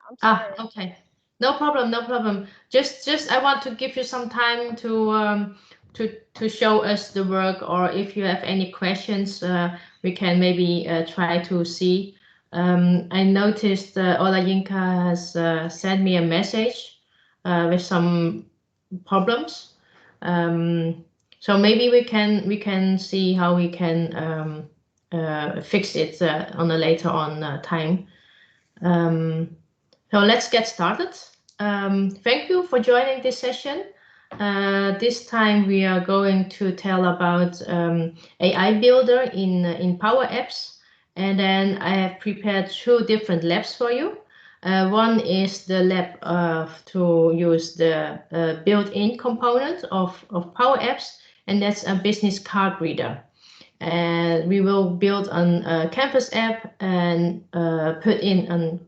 I'm sorry. Okay. No problem, no problem. Just I want to give you some time to show us the work, or if you have any questions, we can maybe try to see. I noticed Ola Yinka has sent me a message with some problems. So maybe we can see how we can fix it on a later on time. So let's get started. Thank you for joining this session. This time we are going to tell about AI Builder in Power Apps, and then I have prepared two different labs for you. One is the lab to use the built-in component of Power Apps, and that's a business card reader. And we will build a Canvas app and put in an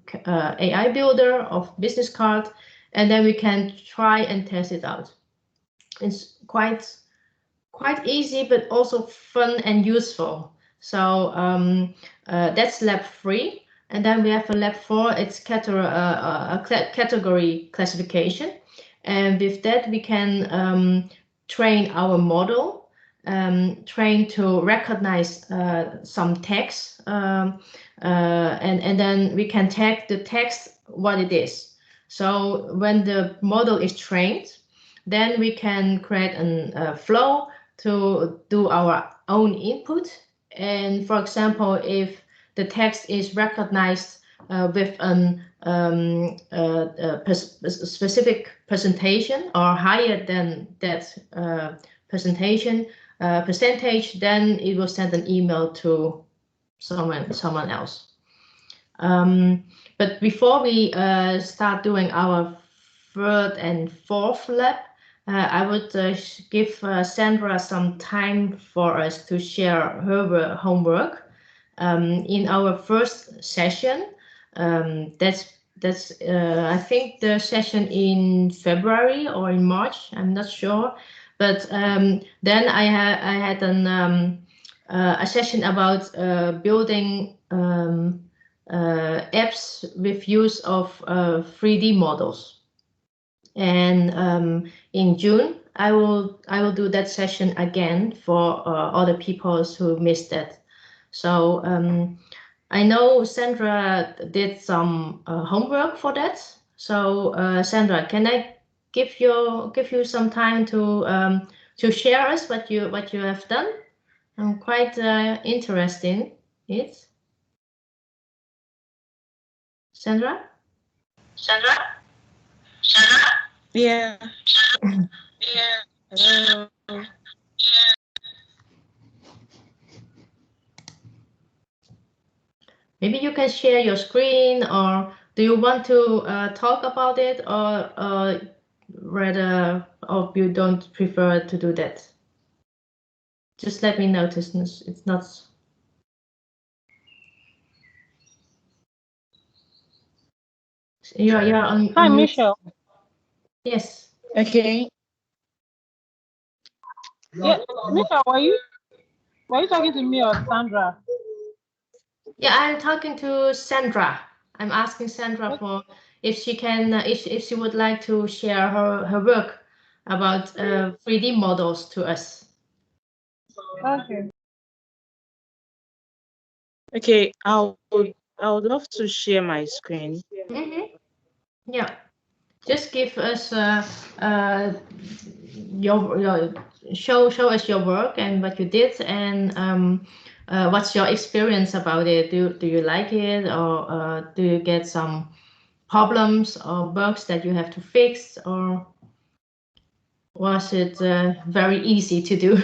AI builder of business card, and then we can try and test it out. It's quite easy, but also fun and useful. So that's lab 3. And then we have a lab 4, it's category classification. And with that, we can train our model, train to recognize some text, and then we can tag the text what it is. So when the model is trained, then we can create a flow to do our own input. And for example, if the text is recognized with a specific presentation or higher than that presentation percentage, then it will send an email to someone else. But before we start doing our third and fourth lab, I would give Sandra some time for us to share her homework. In our first session, that's I think the session in February or in March, I'm not sure. But then I had a session about building apps with use of 3D models. And in June, I will do that session again for other people who missed that. So I know Sandra did some homework for that. So Sandra, can I give you some time to share us what you have done? I'm quite interested in it. Sandra? Yeah. Hello. Maybe you can share your screen, or do you want to talk about it, or rather, or you don't prefer to do that? Just let me know. It's not. You're on. Hi, Michelle. Yes. Okay. Yeah, Michelle, were you talking to me or Sandra? Yeah, I'm talking to Sandra. I'm asking Sandra for if she can, if she would like to share her work about 3D models to us. Okay. Okay, I would love to share my screen. Yeah, just give us your show us your work and what you did, and what's your experience about it? Do you like it, or do you get some problems or bugs that you have to fix, or was it very easy to do?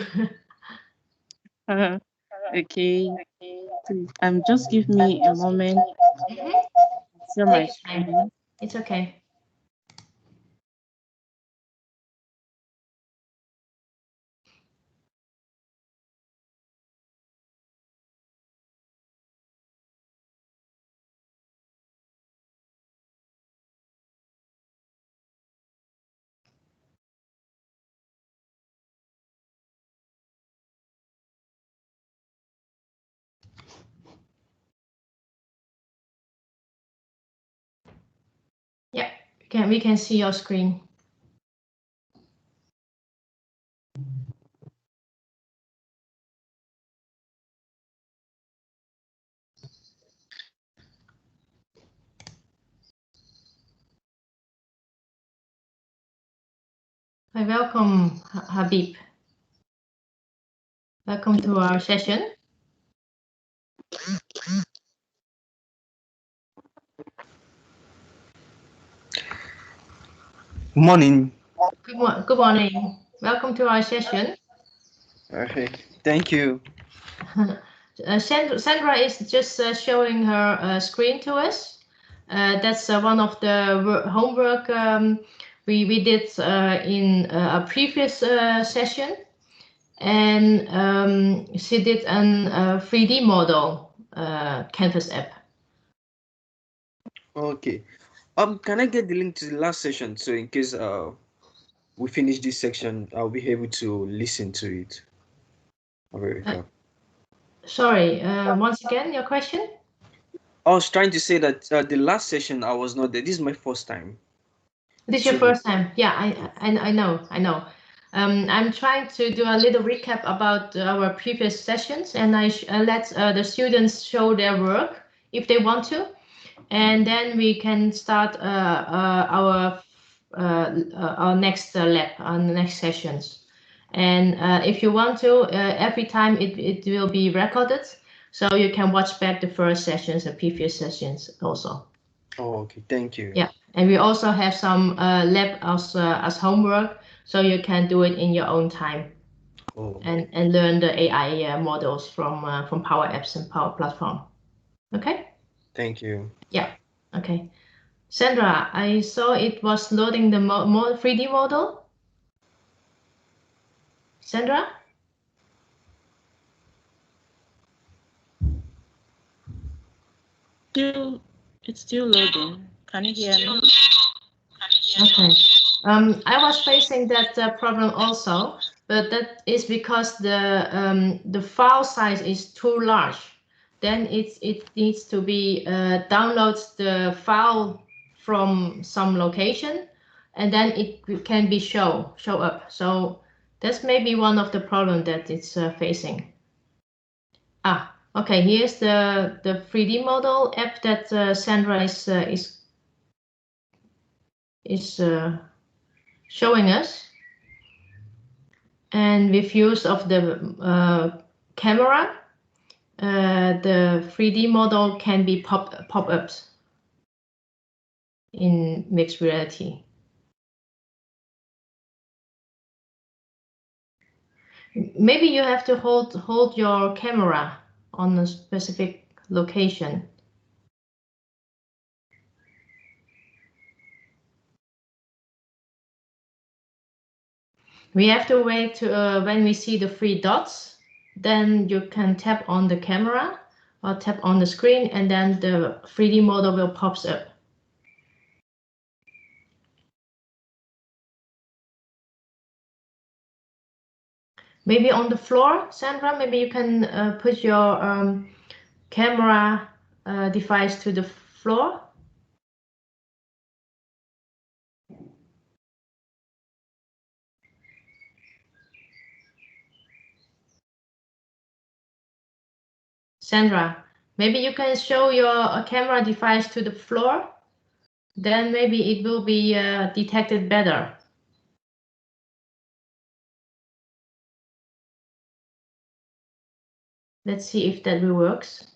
Okay. Just give me a moment. Share my screen. It's okay. We can see your screen. Hi, welcome, Habib. Welcome to our session. Good morning. Good morning. Welcome to our session. Okay, thank you. Sandra is just showing her screen to us. That's one of the homework we did in a previous session. And she did a 3D model Canvas app. Okay. Can I get the link to the last session so in case we finish this section, I'll be able to listen to it? Sorry, once again, your question? I was trying to say that the last session I was not there. This is my first time. This is your first time? Yeah, I know. I'm trying to do a little recap about our previous sessions, and I let the students show their work if they want to, and then we can start our next lab, on the next sessions. And if you want to, every time it will be recorded, so you can watch back the first sessions and previous sessions also. Oh, okay. Thank you. Yeah, and we also have some lab as homework, so you can do it in your own time. Oh. And learn the AI models from Power Apps and Power Platform. Okay? Thank you. Yeah. Okay. Sandra, I saw it was loading the 3D model. Sandra? It's still loading. Can you hear me? Okay. I was facing that problem also, but that is because the file size is too large. Then it needs to be downloads the file from some location, and then it can be show up. So that's maybe one of the problem that it's facing. Okay. Here's the 3D model app that Sandra is showing us, and with use of the camera, the 3D model can be pop-ups in mixed reality. Maybe you have to hold your camera on a specific location. We have to wait to, when we see the 3 dots, then you can tap on the camera or tap on the screen, and then the 3D model will pop up. Maybe on the floor, Sandra, maybe you can put your camera device to the floor. Sandra, maybe you can show your camera device to the floor. Then maybe it will be detected better. Let's see if that works.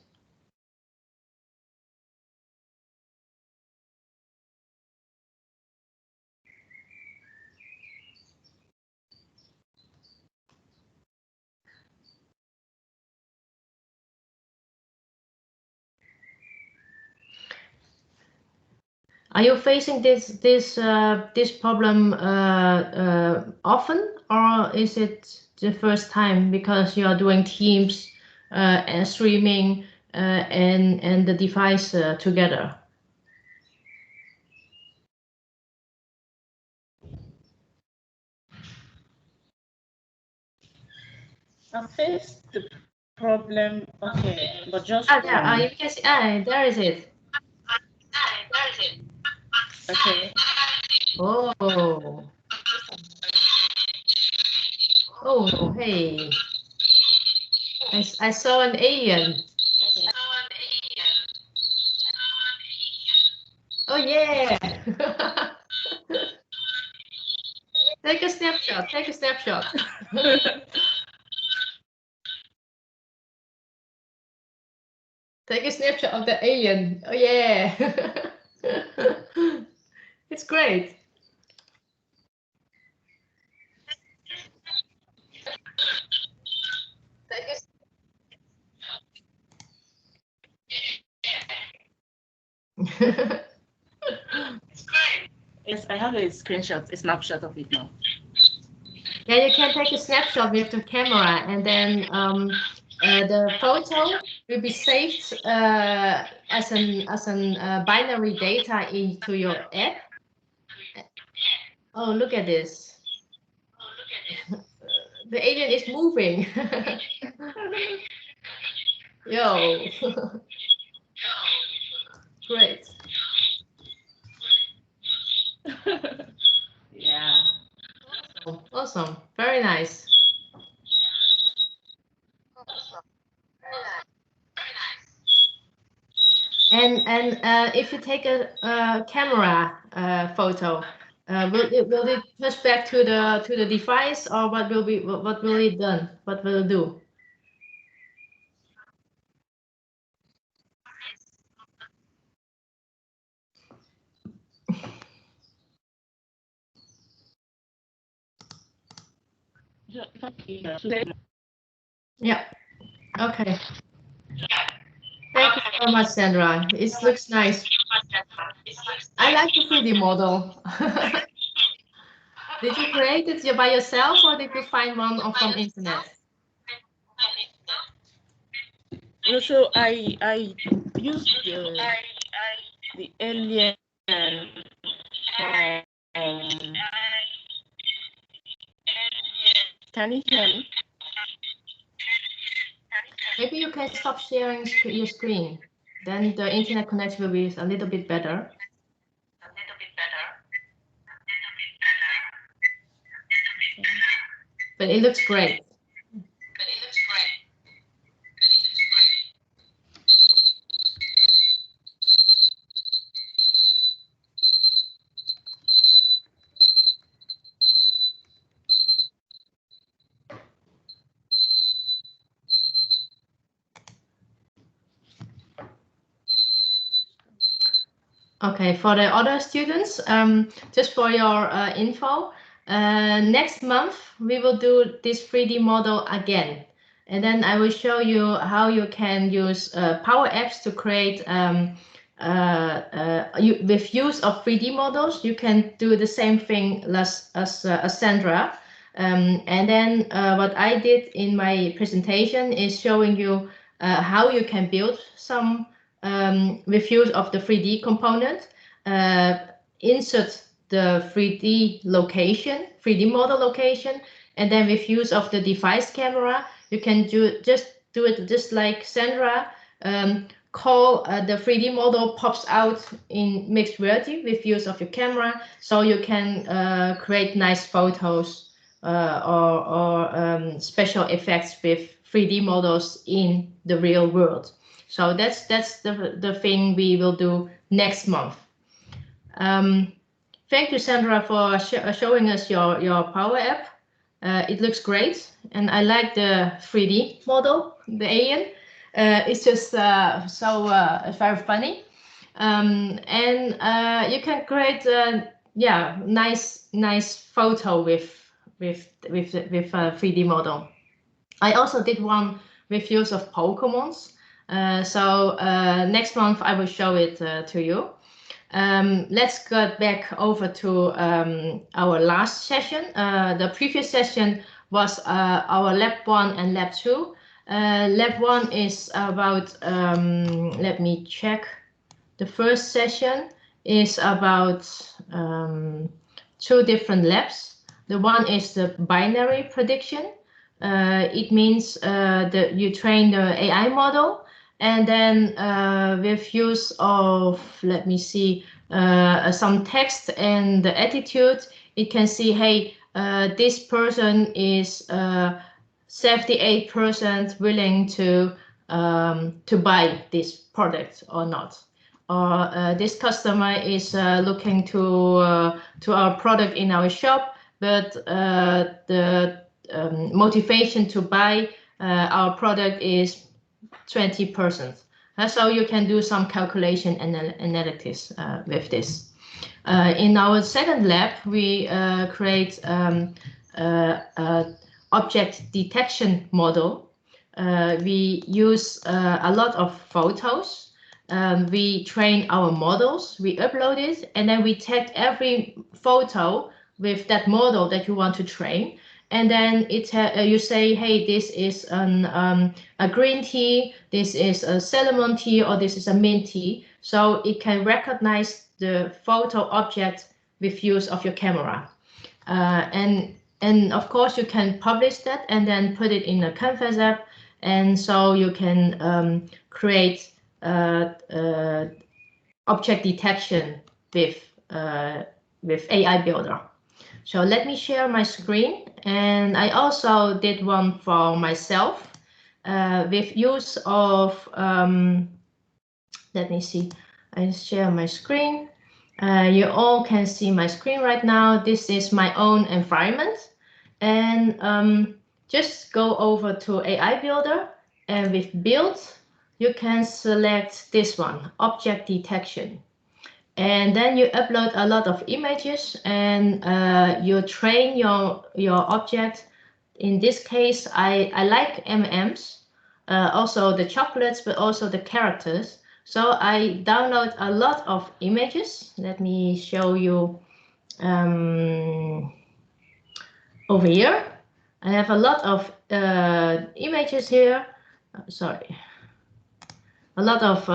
Are you facing this problem often, or is it the first time because you are doing Teams and streaming and the device together? I faced the problem. Okay, but just you can see. There is it. Okay. Oh. Oh, hey. I saw an alien. Oh, yeah. Take a snapshot. Take a snapshot. Take a snapshot of the alien. Oh, yeah. It's great. Yes, I have a screenshot, a snapshot of it now. Yeah, you can take a snapshot with the camera, and then the photo will be saved as an binary data into your app. Oh, look at this. The alien is moving. Yo. Great. Yeah. Awesome. Very nice. And if you take a camera photo, will it push back to the device, or what will it done? What will it do? Yeah. Okay. Thank you so much, Sandra. It looks nice. I like the 3D model. Did you create it by yourself, or did you find one from internet? No, so I used the alien. Can you hear me? Maybe you can stop sharing your screen. Then the internet connection will be a little bit better. But it looks great. Okay, for the other students, just for your info, next month we will do this 3D model again. And then I will show you how you can use Power Apps to create, with use of 3D models, you can do the same thing as Sandra. And then what I did in my presentation is showing you how you can build some with use of the 3D component, insert the 3D model location, and then with use of the device camera, you can do it just like Sandra. Call the 3D model pops out in mixed reality with use of your camera, so you can create nice photos or special effects with 3D models in the real world. So that's the thing we will do next month. Thank you, Sandra, for showing us your Power App. It looks great, and I like the 3D model, the alien. It's just very funny, and you can create nice photo with a 3D model. I also did one with use of Pokemons. So next month I will show it to you. Let's get back over to our last session. The previous session was our Lab 1 and Lab 2. Lab 1 is about, let me check. The first session is about 2 different labs. The one is the binary prediction. It means that you train the AI model, and then with use of, let me see, some text and the attitude, it can see, hey, this person is 78% willing to buy this product or not, or this customer is looking to our product in our shop, but the motivation to buy our product is 20%. So you can do some calculation and analytics with this. In our second lab, we create object detection model. We use a lot of photos. We train our models, we upload it, and then we tag every photo with that model that you want to train. And then you say, hey, this is a green tea, this is a cinnamon tea, or this is a mint tea. So it can recognize the photo object with use of your camera. And of course, you can publish that and then put it in a Canvas app. And so you can create object detection with AI Builder. So let me share my screen. And I also did one for myself with use of, let me see, I share my screen. You all can see my screen right now. This is my own environment. And just go over to AI Builder, and with Build, you can select this one, Object Detection. And then you upload a lot of images, and you train your object. In this case, I like M&Ms, also the chocolates, but also the characters. So I download a lot of images. Let me show you over here. I have a lot of images here. Sorry. A lot of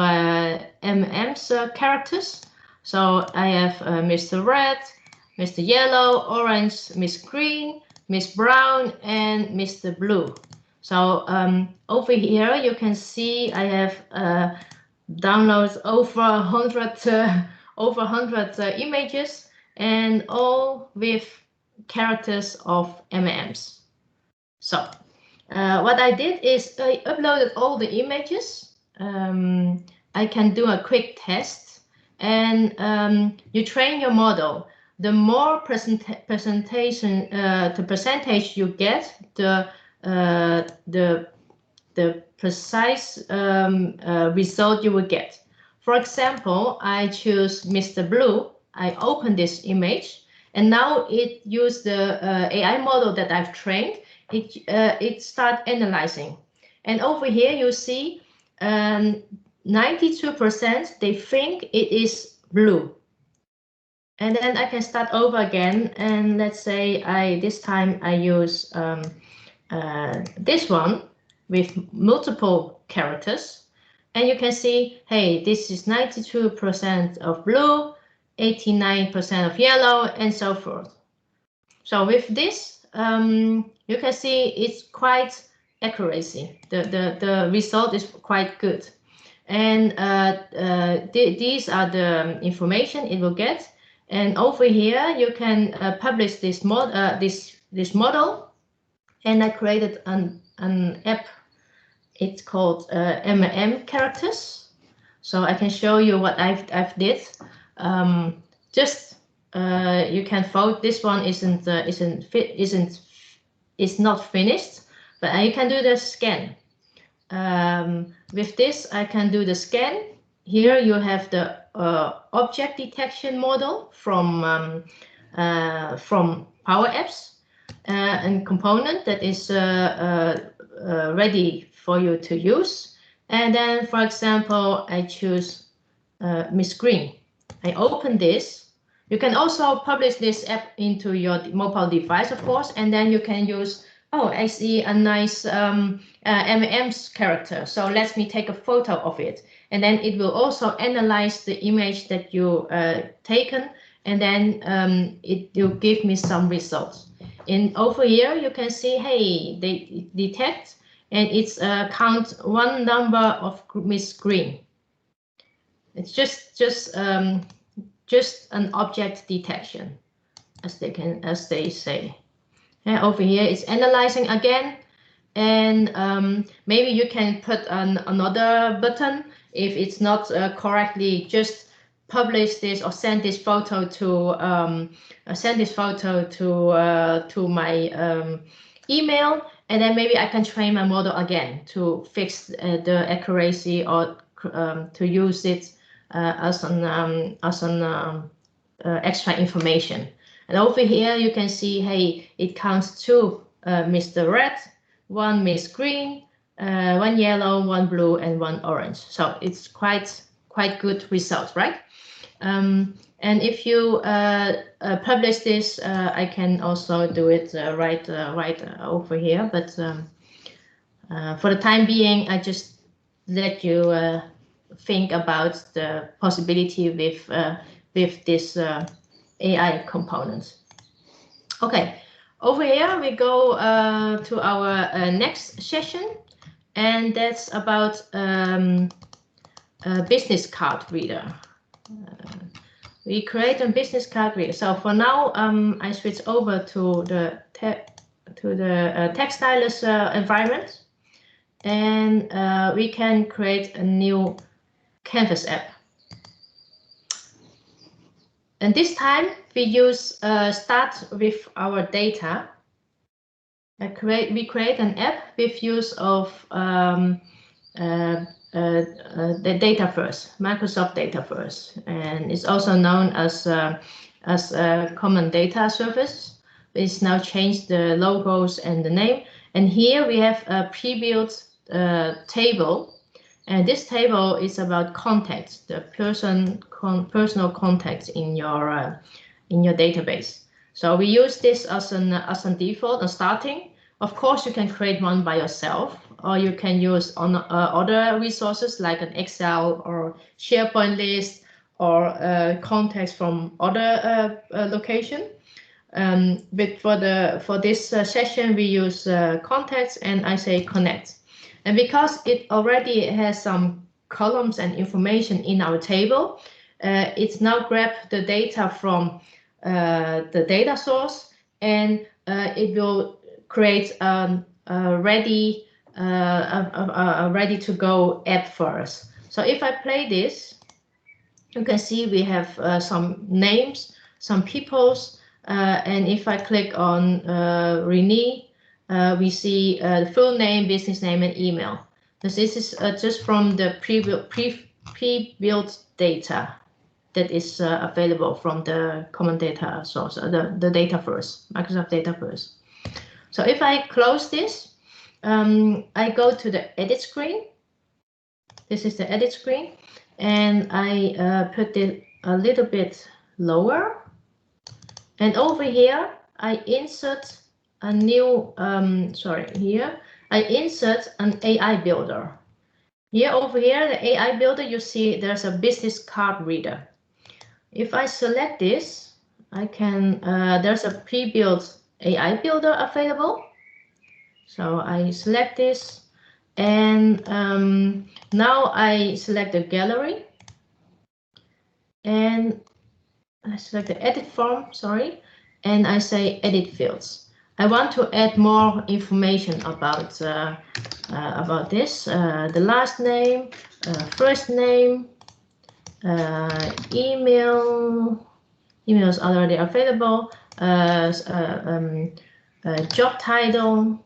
M&Ms characters. So I have Mr. Red, Mr. Yellow, Orange, Miss Green, Miss Brown, and Mr. Blue. So over here you can see I have downloads over 100 images, and all with characters of M&Ms. So what I did is I uploaded all the images. I can do a quick test. And you train your model. The more percentage you get, the precise result you will get. For example, I choose Mr. Blue. I open this image, and now it used the AI model that I've trained. It start analyzing, and over here you see 92% they think it is blue. And then I can start over again, and let's say this time I use this one with multiple characters, and you can see, hey, this is 92% of blue, 89% of yellow, and so forth. So with this, you can see it's quite accuracy. The result is quite good. And these are the information it will get. And over here you can publish this model. And I created an app. It's called M&M characters. So I can show you what I've did. You can vote. This one is not finished, but you can do the scan. With this, I can do the scan. Here you have the object detection model from Power Apps and component that is ready for you to use. And then, for example, I choose Miss Green. I open this. You can also publish this app into your mobile device, of course, and then you can use, oh, I see a nice M&M's character. So let me take a photo of it. And then it will also analyze the image that you taken, and then it will give me some results. And over here, you can see, hey, they detect, and it's count one number of Miss Green. It's just just an object detection, as they say. And over here it's analyzing again, and maybe you can put another button if it's not correctly. Just publish this or send this photo to my email, and then maybe I can train my model again to fix the accuracy, or to use it as an extra information. And over here you can see, hey, it counts 2 Mr. Red, 1 Miss Green, 1 yellow, 1 blue, and 1 orange. So it's quite good results, right? And if you publish this, I can also do it right over here. But for the time being, I just let you think about the possibility with this AI components. Okay, over here we go to our next session, and that's about a business card reader. We create a business card reader. So for now, I switch over to the Textiles environment, and we can create a new Canvas app. And this time we use start with our data. We create an app with use of the data first, Microsoft Data First, and it's also known as a common data service. It's now changed the logos and the name. And here we have a pre-built table. And this table is about contacts, the personal contacts in your database. So we use this as a default, a starting. Of course, you can create one by yourself, or you can use on other resources like an Excel or SharePoint list, or contacts from other location. But for this session, we use contacts, and I say connect. And because it already has some columns and information in our table, it's now grab the data from the data source, and it will create a ready to go app for us. So if I play this, you can see we have some names, some peoples, and if I click on Renee, we see the full name, business name, and email. This is just from the pre-built data that is available from the common data source, the data first, Microsoft Data First. So if I close this, I go to the edit screen. This is the edit screen, and I put it a little bit lower. And over here, I insert a new, I insert an AI builder. Here over here, the AI builder, you see there's a business card reader. If I select this, I can, there's a pre-built AI builder available. So I select this, and now I select the gallery, and I select the edit form, and I say edit fields. I want to add more information about this, the last name, first name, email is already available, job title.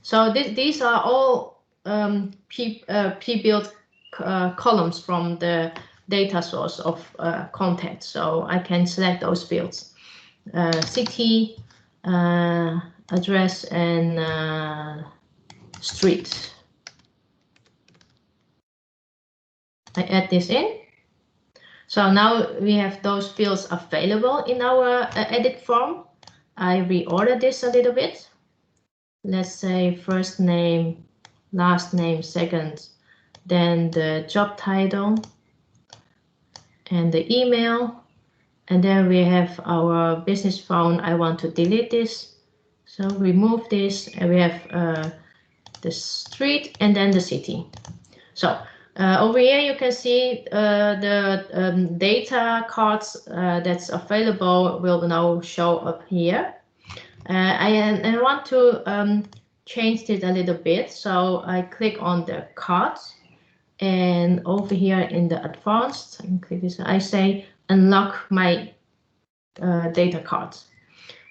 So these are all pre-built columns from the data source of contact. So I can select those fields, city, address, and street. I add this in. So now we have those fields available in our edit form. I reorder this a little bit. Let's say first name, last name, second, then the job title, and the email. And then we have our business phone. I want to delete this. So remove this, and we have the street and then the city. So Over here, you can see the data cards that's available will now show up here. I want to change it a little bit. So I click on the cards, and over here in the advanced, and click this, I say unlock my data cards.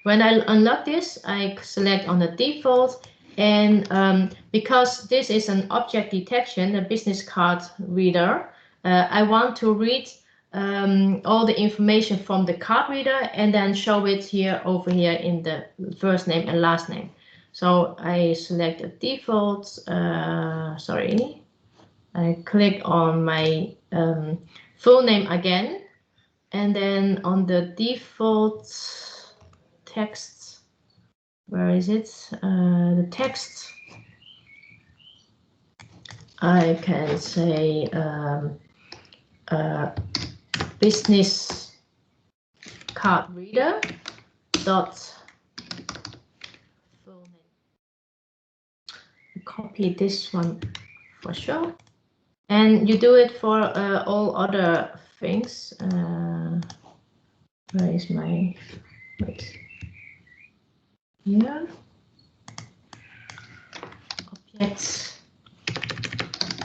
When I unlock this, I select on the default, and because this is an object detection, a business card reader, I want to read all the information from the card reader and then show it here over here in the first name and last name. So I select the default, sorry, I click on my full name again, and then on the default text, where is it? The text, I can say business card reader dot full name. Copy this one for sure, and you do it for all other things. Where is my, wait, here, objects,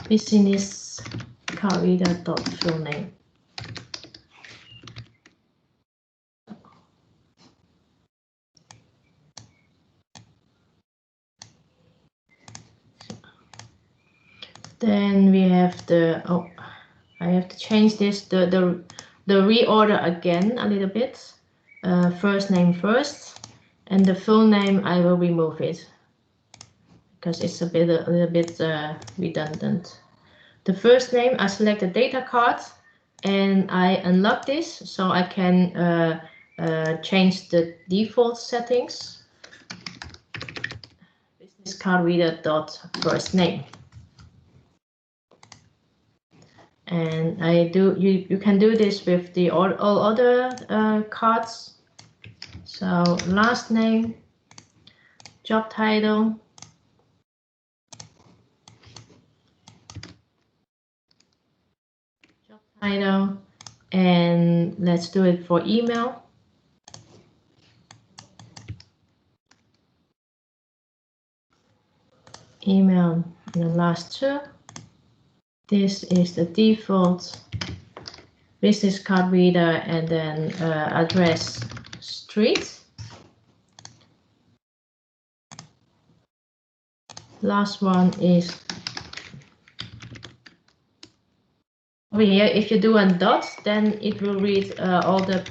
business card reader dot full name. Then we have the, oh, I have to change this, the reorder again a little bit. First name first, and the full name I will remove it because it's a little bit redundant. The first name, I select the data card and I unlock this so I can change the default settings. Business card reader dot first name. And I do, you can do this with the all other cards. So last name, job title, and let's do it for email. Email, the last two. This is the default business card reader, and then address, street. Last one is over here. If you do a dot, then it will read all the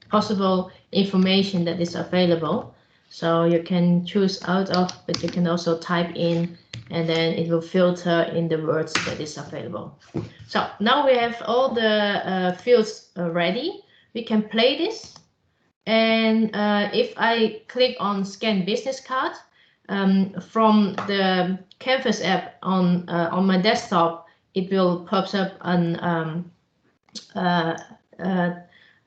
possible information that is available. So you can choose out of, but you can also type in, and then it will filter in the words that is available. So now we have all the fields ready. We can play this. And if I click on scan business card, from the Canvas app on my desktop, it will pop up on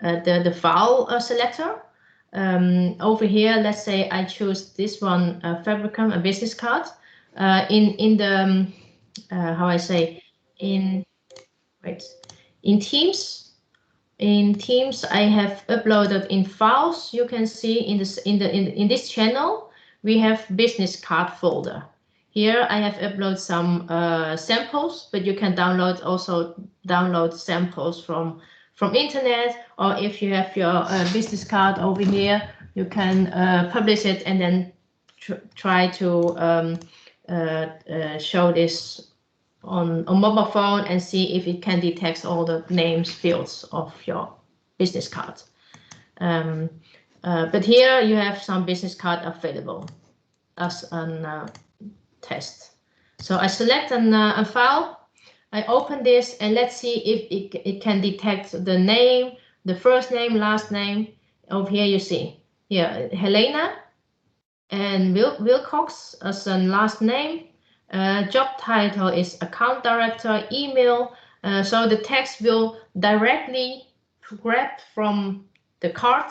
the file selector. Over here, let's say I choose this one, Fabricam, a business card. In the how I say, in Teams. In Teams, I have uploaded in files. You can see in this channel we have business card folder. Here I have uploaded some samples, but you can also download samples from internet, or if you have your business card over here, you can publish it and then try to show this on mobile phone and see if it can detect all the names fields of your business card. But here you have some business card available as a test. So I select a file, I open this, and let's see if it can detect the name, the first name, last name. Over here you see here Helena and Wilcox as a last name. Job title is account director, email. So the text will directly grab from the card,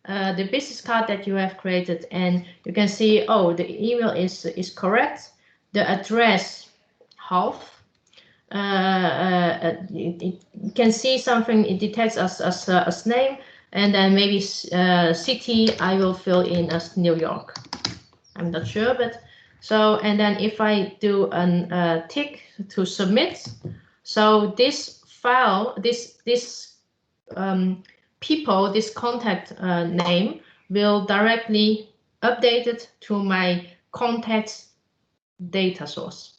the business card that you have created, and you can see, oh, the email is correct, the address half, it can see something, it detects as name, and then maybe city I will fill in as New York. I'm not sure, but so, and then if I do a tick to submit, so this file, this people, this contact name will directly update it to my contacts data source,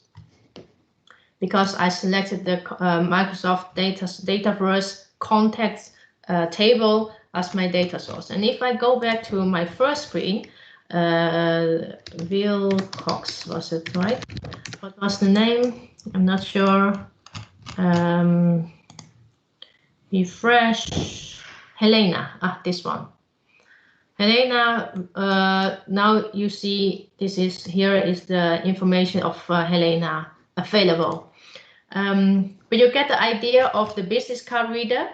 because I selected the Microsoft Dataverse contacts table as my data source. And if I go back to my first screen, Wilcox, was it right? What was the name? I'm not sure. Refresh. Helena, this one. Helena, now you see here is the information of Helena available. But you get the idea of the business card reader.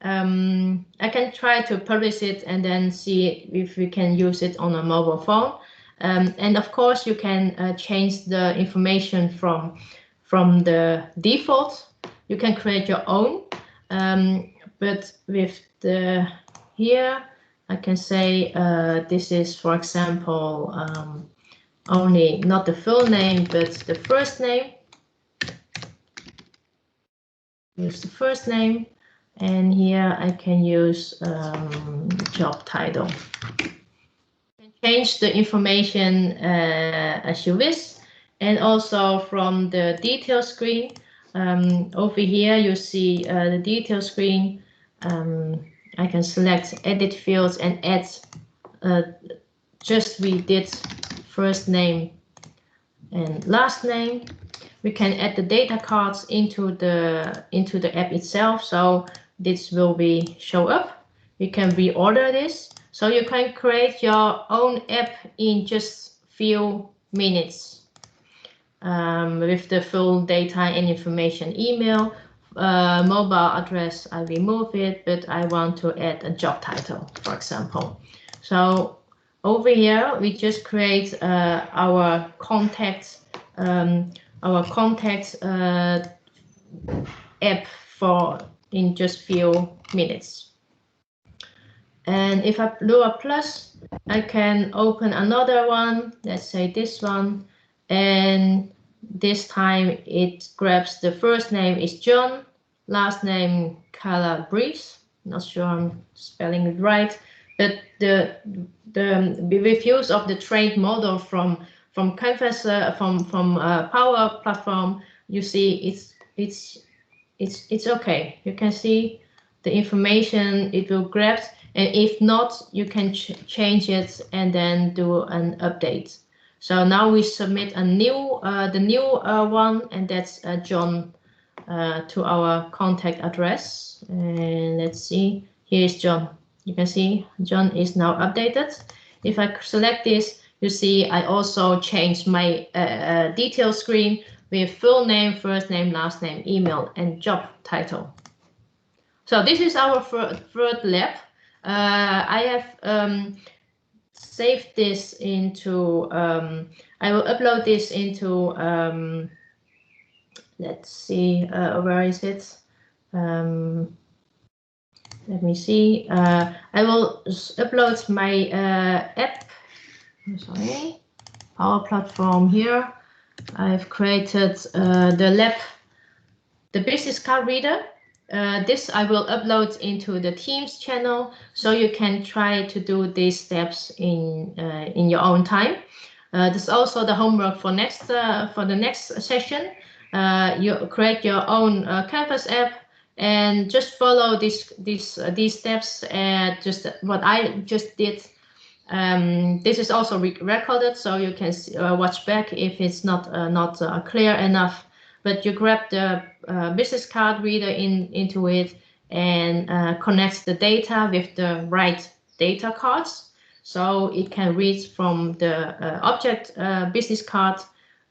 I can try to publish it and then see if we can use it on a mobile phone. And of course, you can change the information from the default. You can create your own, but with the here, I can say this is, for example, only not the full name, but the first name. Use the first name, and here I can use job title. You can change the information as you wish, and also from the detail screen. Over here you see the detail screen. I can select edit fields and add just we did first name and last name. We can add the data cards into the app itself, so this will be show up. You can reorder this, so you can create your own app in just few minutes with the full data and information. Email, mobile address, I remove it, but I want to add a job title, for example. So over here we just create our contact app for in just few minutes. And if I do a plus, I can open another one, let's say this one, and this time it grabs the first name is John, last name Calabrese, not sure I'm spelling it right, but the reviews of the trained model from Canvas, from Power Platform, you see it's okay. You can see the information it will grab, and if not, you can change it and then do an update. So now we submit a new the new one, and that's John to our contact address. And let's see, here's John. You can see John is now updated. If I select this, you see I also changed my detail screen with full name, first name, last name, email, and job title. So this is our third lab. I have saved this into, I will upload this into, let's see, where is it? Let me see. I will upload my app. Sorry, Power Platform here. I've created the lab, the business card reader. This I will upload into the Teams channel, so you can try to do these steps in your own time. This is also the homework for the next session. You create your own Canvas app and just follow these steps. Just what I just did. This is also recorded, so you can watch back if it's not clear enough. But you grab the business card reader into it and connect the data with the right data cards, so it can read from the object business card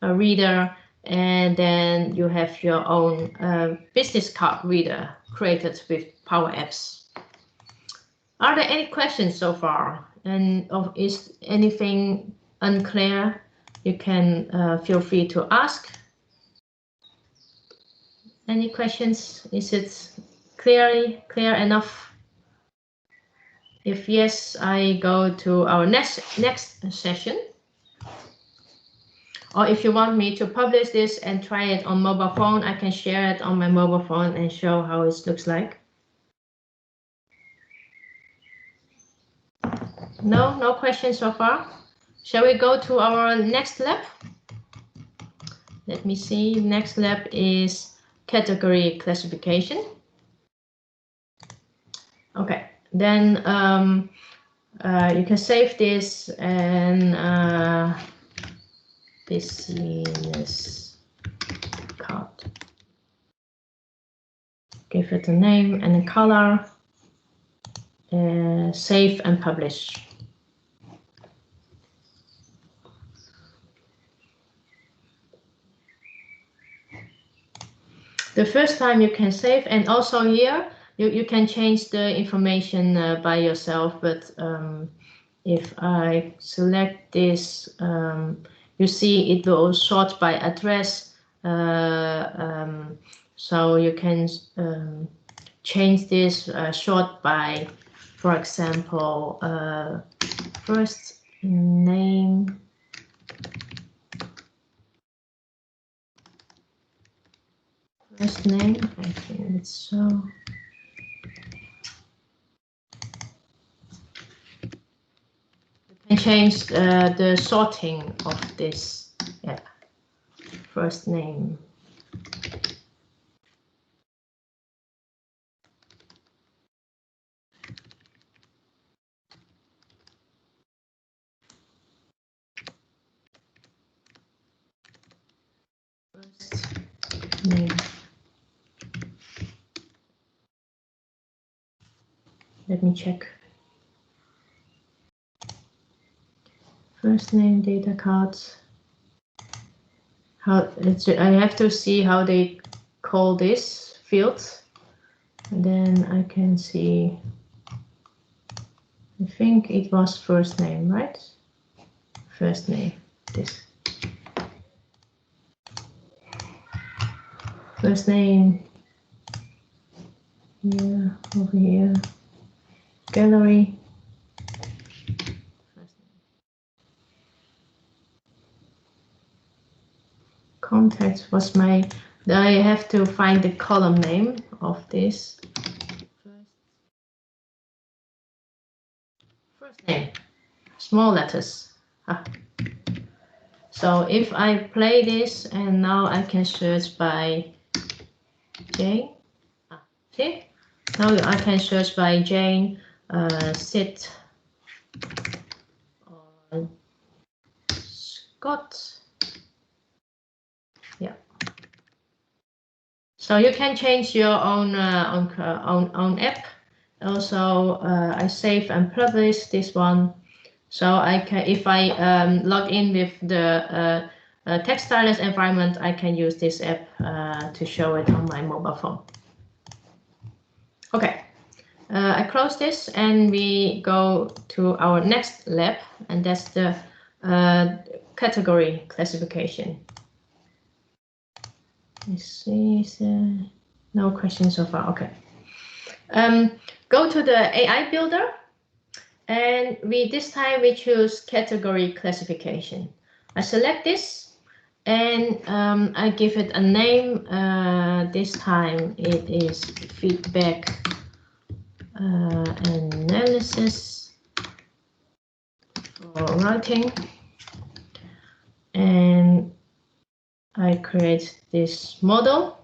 reader, and then you have your own business card reader created with Power Apps. Are there any questions so far? And is anything unclear? You can feel free to ask. Any questions? Is it clear enough? If yes, I go to our next session. Or if you want me to publish this and try it on mobile phone, I can share it on my mobile phone and show how it looks like. No questions so far. Shall we go to our next lab? Let me see. Next lab is category classification. Okay, then you can save this and business card. Give it a name and a color. Save and publish. The first time you can save, and also here you can change the information by yourself, but if I select this, you see it will sort by address, so you can change this sort by, for example, first name. First name, I think it's so. You can change the sorting of this. Yeah. First name. First name. Let me check. First name data cards. How it's, I have to see how they call this field, and then I can see. I think it was first name, right? First name. This. First name. Here, over here. Gallery. Context was my. I have to find the column name of this. First name, small letters. So if I play this and now I can search by Jane. See? Now I can search by Jane, Sid, or Scott. Yeah. So you can change your own app. Also, I save and publish this one. So I can, if I log in with the Textiles environment, I can use this app to show it on my mobile phone. Okay, I close this and we go to our next lab, and that's the category classification. Let's see, no questions so far. Okay. Go to the AI builder, and this time we choose category classification. I select this and I give it a name. This time it is feedback analysis for writing, and I create this model.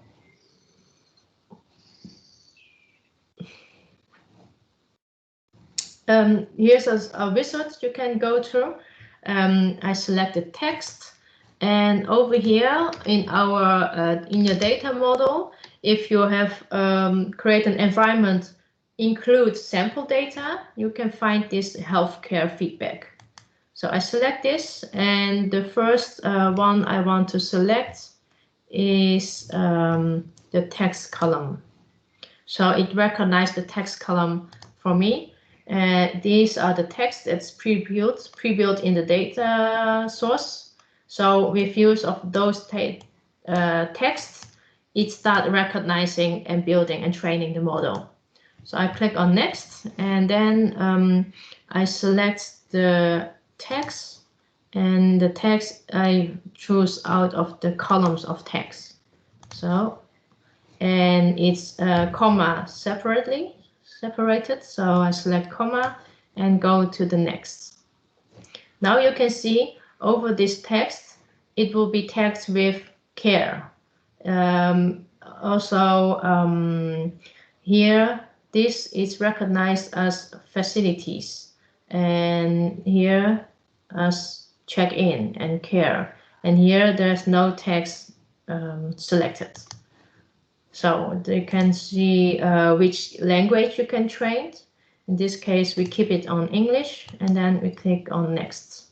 Here's a wizard you can go through. I select the text, and over here in our in your data model, if you have create an environment include sample data, you can find this healthcare feedback. So I select this, and the first one I want to select is the text column. So it recognizes the text column for me. These are the text that's pre-built in the data source. So with use of those texts, it starts recognizing and building and training the model. So I click on next, and then I select the text, and the text I choose out of the columns of text. So, and it's comma separated. So I select comma and go to the next. Now you can see over this text, it will be text with care. Here, this is recognized as facilities, and here as check-in and care. And here there's no text selected. So you can see which language you can train. In this case, we keep it on English, and then we click on next.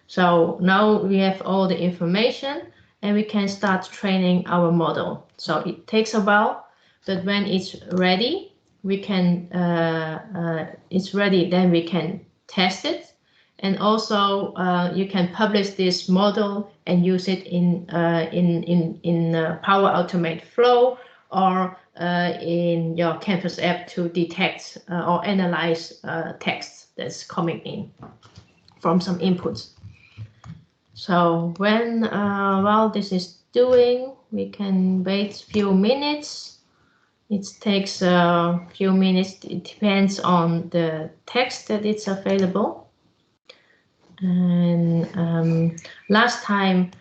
So now we have all the information, and we can start training our model. So it takes a while, but when it's ready, we can then we can test it. And also you can publish this model and use it in Power Automate Flow, or in your Canvas app to detect or analyze text that's coming in from some inputs. So when while this is doing, we can wait a few minutes. It takes a few minutes. It depends on the text that it's available. And last time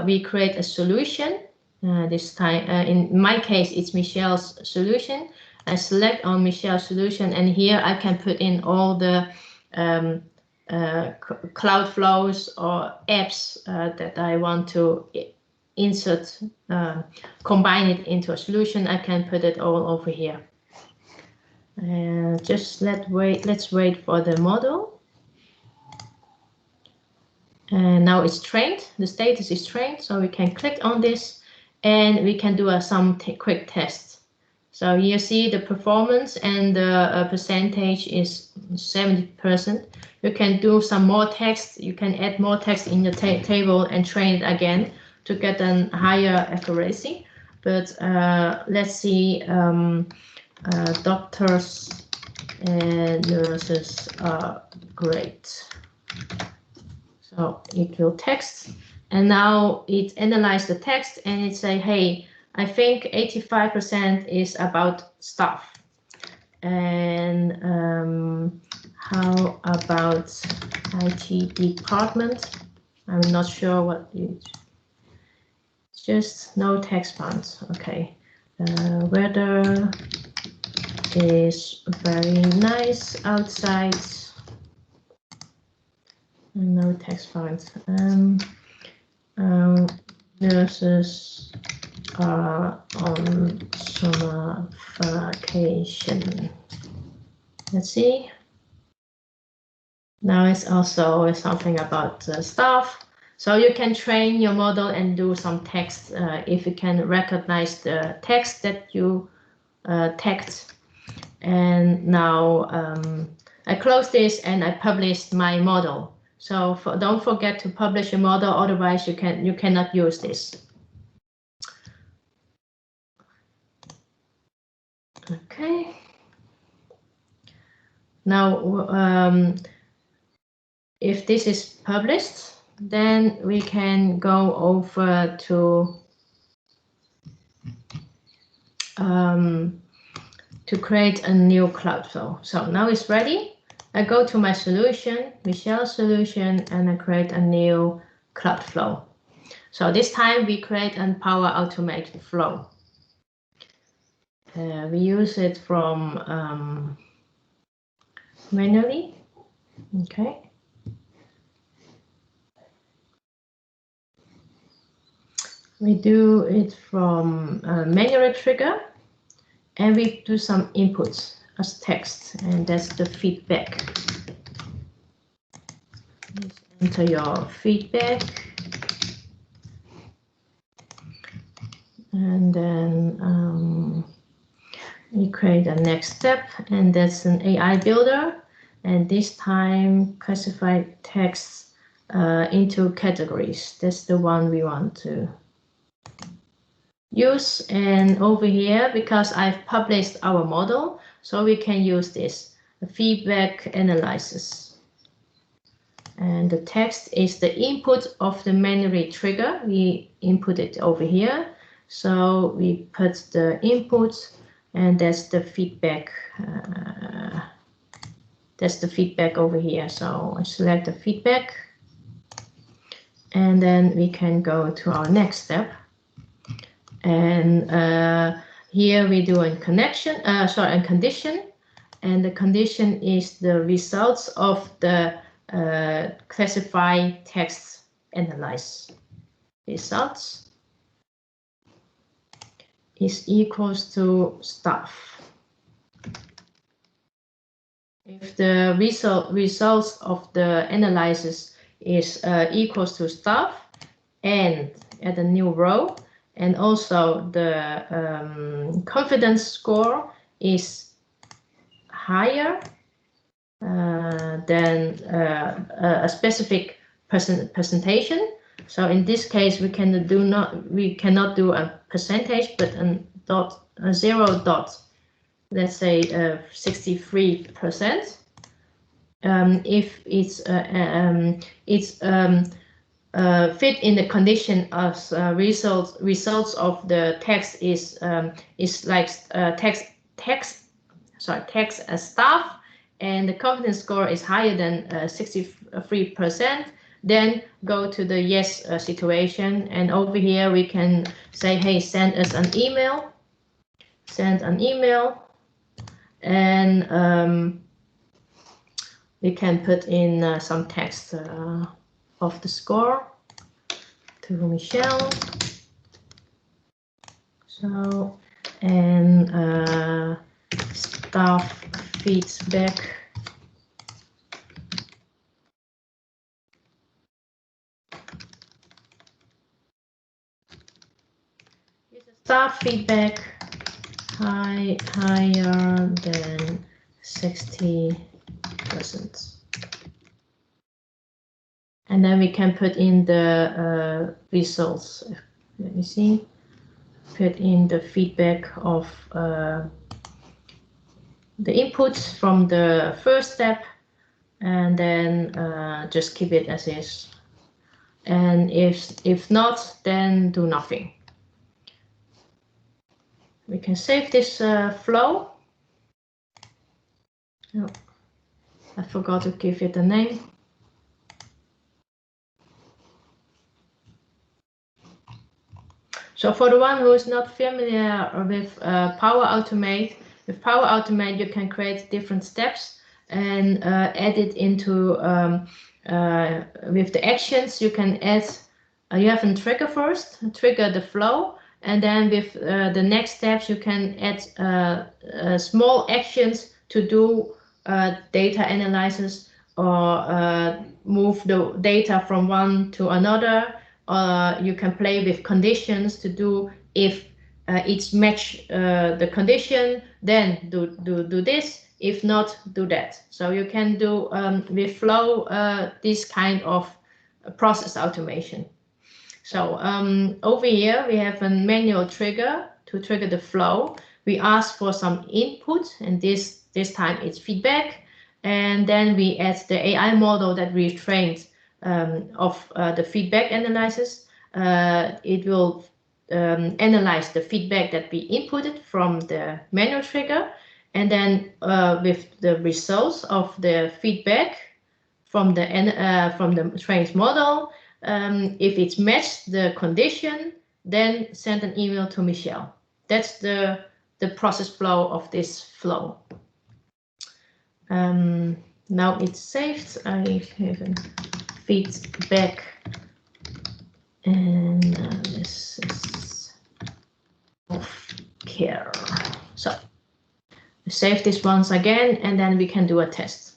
we create a solution. This time, in my case, it's Michelle's solution. I select on Michelle's solution, and here I can put in all the cloud flows or apps that I want to insert, combine it into a solution. I can put it all over here. Just let's wait for the model. And now it's trained. The status is trained, so we can click on this, and we can do some quick tests. So you see the performance, and the percentage is 70%. You can do some more text. You can add more text in the table and train it again to get a higher accuracy. But let's see, doctors and nurses are great. So it will text, and now it analyzes the text, and it say, hey, I think 85% is about staff. And how about IT department? I'm not sure what it, just no text fonts. Okay. Weather is very nice outside. No text fonts. Nurses are on summer vacation. Let's see. Now it's also something about staff. So you can train your model and do some text if you can recognize the text that you text. And now I close this and I published my model. So don't forget to publish your model, otherwise you cannot use this. Okay. Now, if this is published, then we can go over to create a new cloud flow. So now it's ready. I go to my solution, Michelle's solution, and I create a new cloud flow. So this time we create a Power Automate flow. We use it from manually. Okay. We do it from manual trigger, and we do some inputs as text, and that's the feedback. Please enter your feedback, and then we create a next step, and that's an AI builder, and this time classify text into categories. That's the one we want to use, and over here, because I've published our model, so we can use this feedback analysis. And the text is the input of the memory trigger. We input it over here. So we put the input, and that's the feedback. That's the feedback over here. So I select the feedback, and then we can go to our next step. And here we do a condition, and the condition is the results of the classify text analyze. Results is equals to stuff. If the results of the analysis is equals to stuff, and add a new row, and also the confidence score is higher than a specific presentation. So in this case, we cannot do a percentage, but a 0 dot, let's say 63%. If it's fit in the condition of results of the text is like text as staff, and the confidence score is higher than 63%, then go to the yes situation, and over here we can say, hey, send us an email, and we can put in some text of the score to Michelle. So, and staff feedback. Staff feedback higher than 60%. And then we can put in the results. Let me see. Put in the feedback of the inputs from the first step, and then just keep it as is. And if not, then do nothing. We can save this flow. Oh, I forgot to give it a name. So for the one who is not familiar with Power Automate, with Power Automate you can create different steps and add it into, with the actions you can add, you have a trigger first, trigger the flow, and then with the next steps you can add small actions to do data analysis, or move the data from one to another. You can play with conditions to do, if it's match the condition, then do this, if not, do that. So you can do with flow this kind of process automation. So over here we have a manual trigger to trigger the flow. We ask for some input, and this time it's feedback, and then we add the AI model that we trained of the feedback analysis. It will analyze the feedback that we inputted from the manual trigger, and then with the results of the feedback from the trained model, if it's matched the condition, then send an email to Michelle. That's the process flow of this flow. Now it's saved. I have a feedback, and this is of care. So save this once again, and then we can do a test.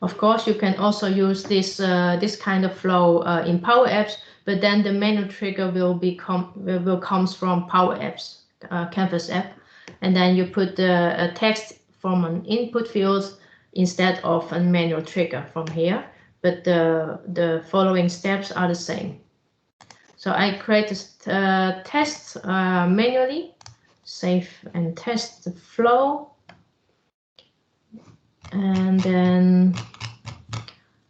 Of course, you can also use this this kind of flow in Power Apps, but then the manual trigger will comes from Power Apps Canvas app, and then you put the text from an input field instead of a manual trigger from here. But the following steps are the same. So I create a test manually, save and test the flow. And then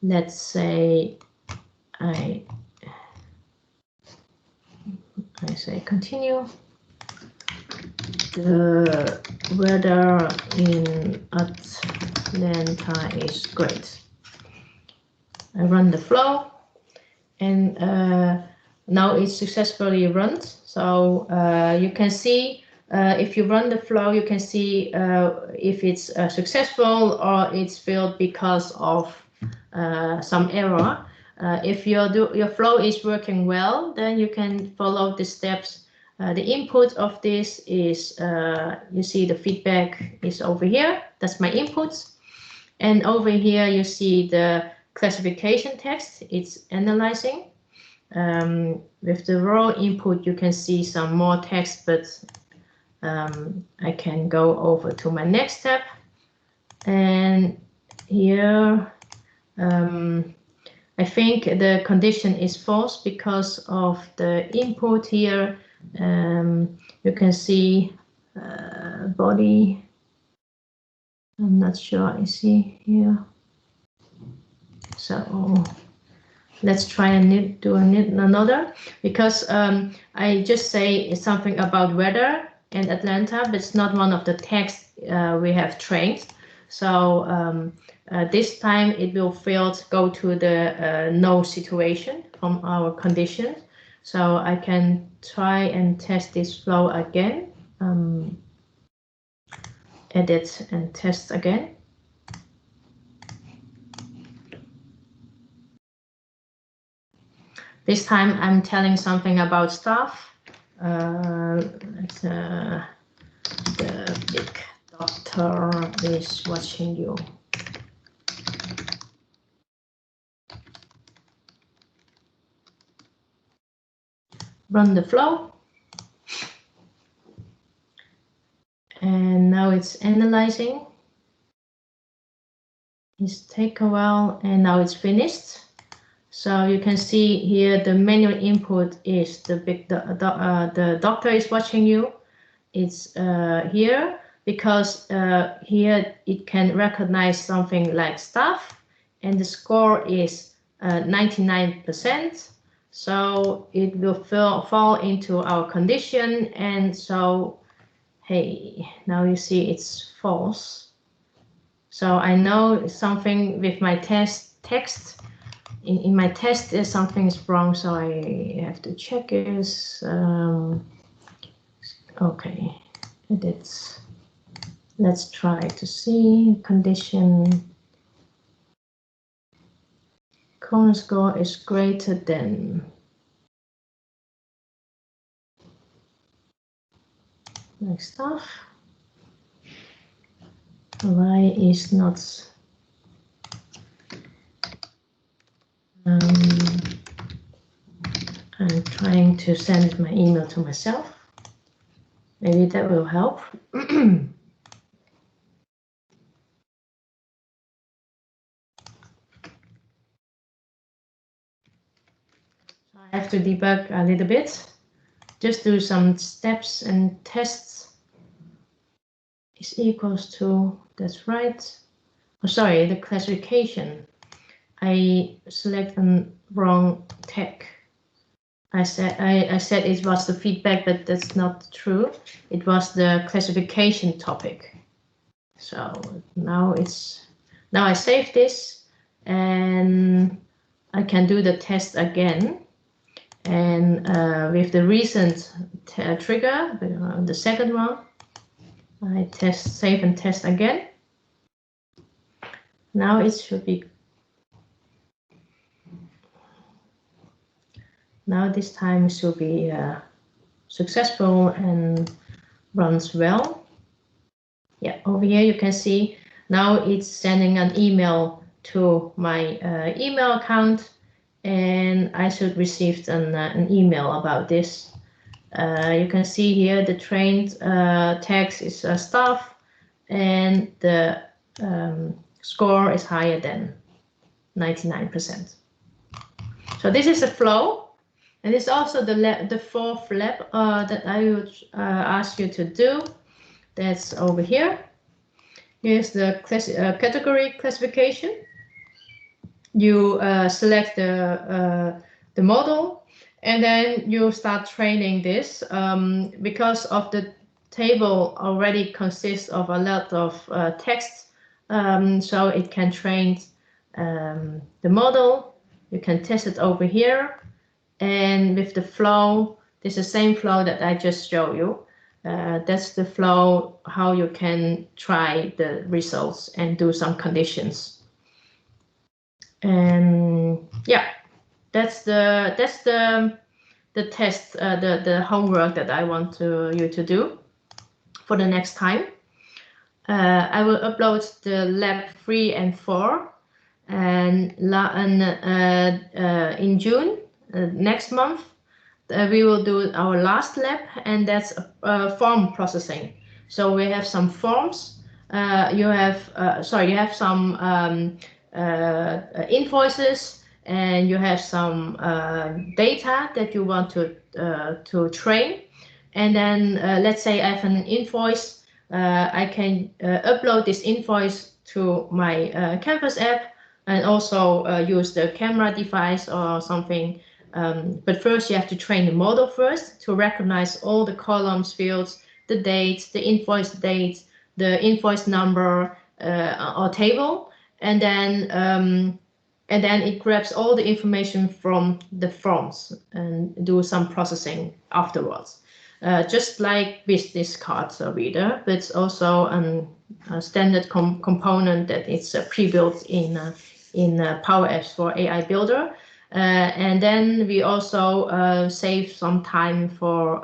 let's say I say continue. The weather in Atlanta is great. I run the flow, and now it's successfully run. So you can see if you run the flow, you can see if it's successful or it's failed because of some error. If your flow is working well, then you can follow the steps. The input of this is, you see the feedback is over here. That's my inputs. And over here, you see the classification text. It's analyzing. With the raw input, you can see some more text, but I can go over to my next step. And here, I think the condition is false because of the input here. You can see body. I'm not sure I see here. So let's try and do another, because I just say something about weather in Atlanta, but it's not one of the texts we have trained. So this time it will fail to go to the no situation from our condition. So I can try and test this flow again. Edit and test again. This time I'm telling something about staff. The big doctor is watching you. Run the flow. And now it's analyzing. It's take a while, and now it's finished. So you can see here the manual input is the doctor is watching you. It's here because here it can recognize something like staff, and the score is 99%. So it will fall into our condition, and so hey, now you see it's false. So I know something with my text. In my test, something is wrong, so I have to check this. Okay, let's try to see condition. Corner score is greater than. Next stuff. Why is not? I'm trying to send my email to myself. Maybe that will help. I have to debug a little bit. Just do some steps and tests. Is equals to, that's right. Oh, sorry, the classification. I select the wrong tag. I said it was the feedback, but that's not true. It was the classification topic. So now I save this, and I can do the test again. And with the recent trigger, the second one, I save and test again. Now it should be. Now this time it should be successful and runs well. Yeah, over here you can see now it's sending an email to my email account, and I should receive an email about this. You can see here the trained text is staff, and the score is higher than 99%. So this is a flow. And it's also the fourth lab that I would ask you to do. That's over here. Here's the category classification. You select the model, and then you start training this. Because of the table already consists of a lot of text, so it can train the model. You can test it over here. And with the flow, this is the same flow that I just showed you. That's the flow, how you can try the results and do some conditions. And yeah, that's the test, the homework that I want you to do for the next time. I will upload the lab 3 and 4, and in June next month. We will do our last lab, and that's form processing. So we have some forms. You have some invoices, and you have some data that you want to train. And then let's say I have an invoice. I can upload this invoice to my Canvas app, and also use the camera device or something. But first you have to train the model first to recognize all the columns, fields, the dates, the invoice number or table, and then it grabs all the information from the forms and do some processing afterwards. Just like business cards reader, but it's also a standard component that it's pre-built in Power Apps for AI Builder. And then we also save some time for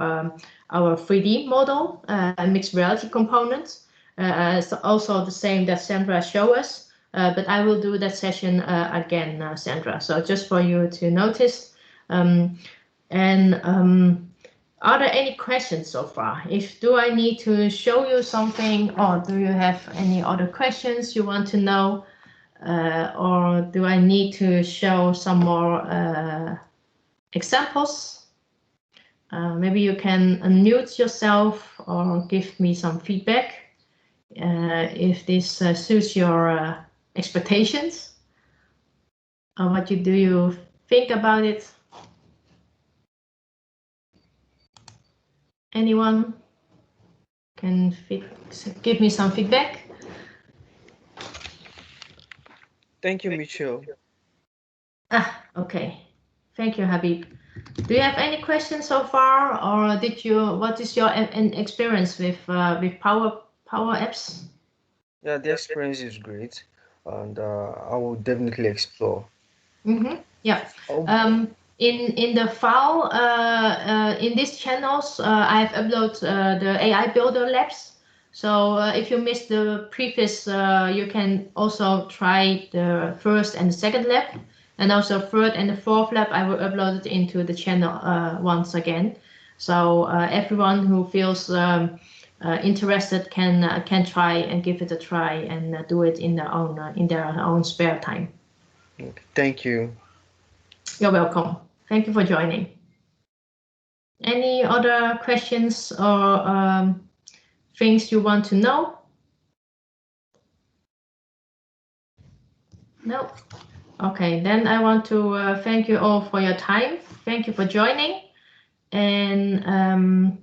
our 3D model, mixed reality components. It's also the same that Sandra showed us, but I will do that session again, Sandra. So just for you to notice. Are there any questions so far? Do I need to show you something, or do you have any other questions you want to know? Or do I need to show some more examples? Maybe you can unmute yourself or give me some feedback if this suits your expectations. What do you think about it? Anyone can give me some feedback? Thank you, Michelle. Okay. Thank you, Habib. Do you have any questions so far, or what is your experience with Power Apps? Yeah, the experience is great, and I will definitely explore. Yeah. In the file in these channels, I've uploaded the AI Builder labs. So if you missed the previous, you can also try the first and the second lab, and also third and the fourth lab. I will upload it into the channel once again. So everyone who feels interested can try and give it a try and do it in their own spare time. Okay, thank you. You're welcome. Thank you for joining. Any other questions or things you want to know? No? Okay, then I want to thank you all for your time. Thank you for joining. And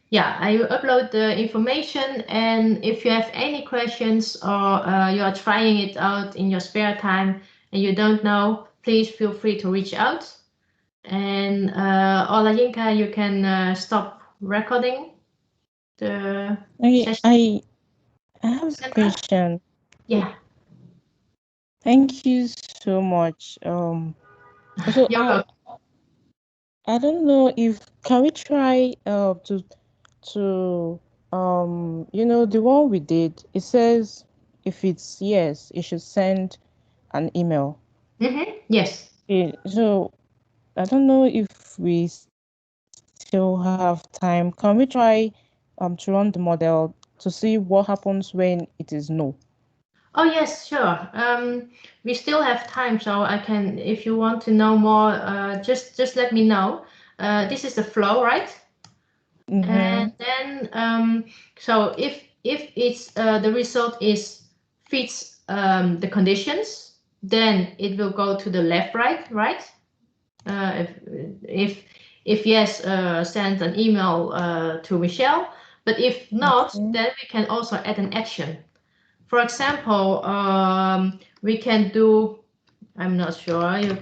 yeah, I will upload the information. And if you have any questions or you are trying it out in your spare time and you don't know, please feel free to reach out. And Olayinka, you can stop recording the session. I have a question. Yeah. Thank you so much. So I don't know if can we try to the one we did. It says if it's yes, it should send an email. Yes. So I don't know if we still have time. Can we try to run the model to see what happens when it is no? Oh yes, sure. We still have time, so I can. If you want to know more, just let me know. This is the flow, right? And then so if it's the result is fits the conditions, then it will go to the left, right. If yes, send an email to Michelle. But if not, then we can also add an action. For example, we can do. I'm not sure. You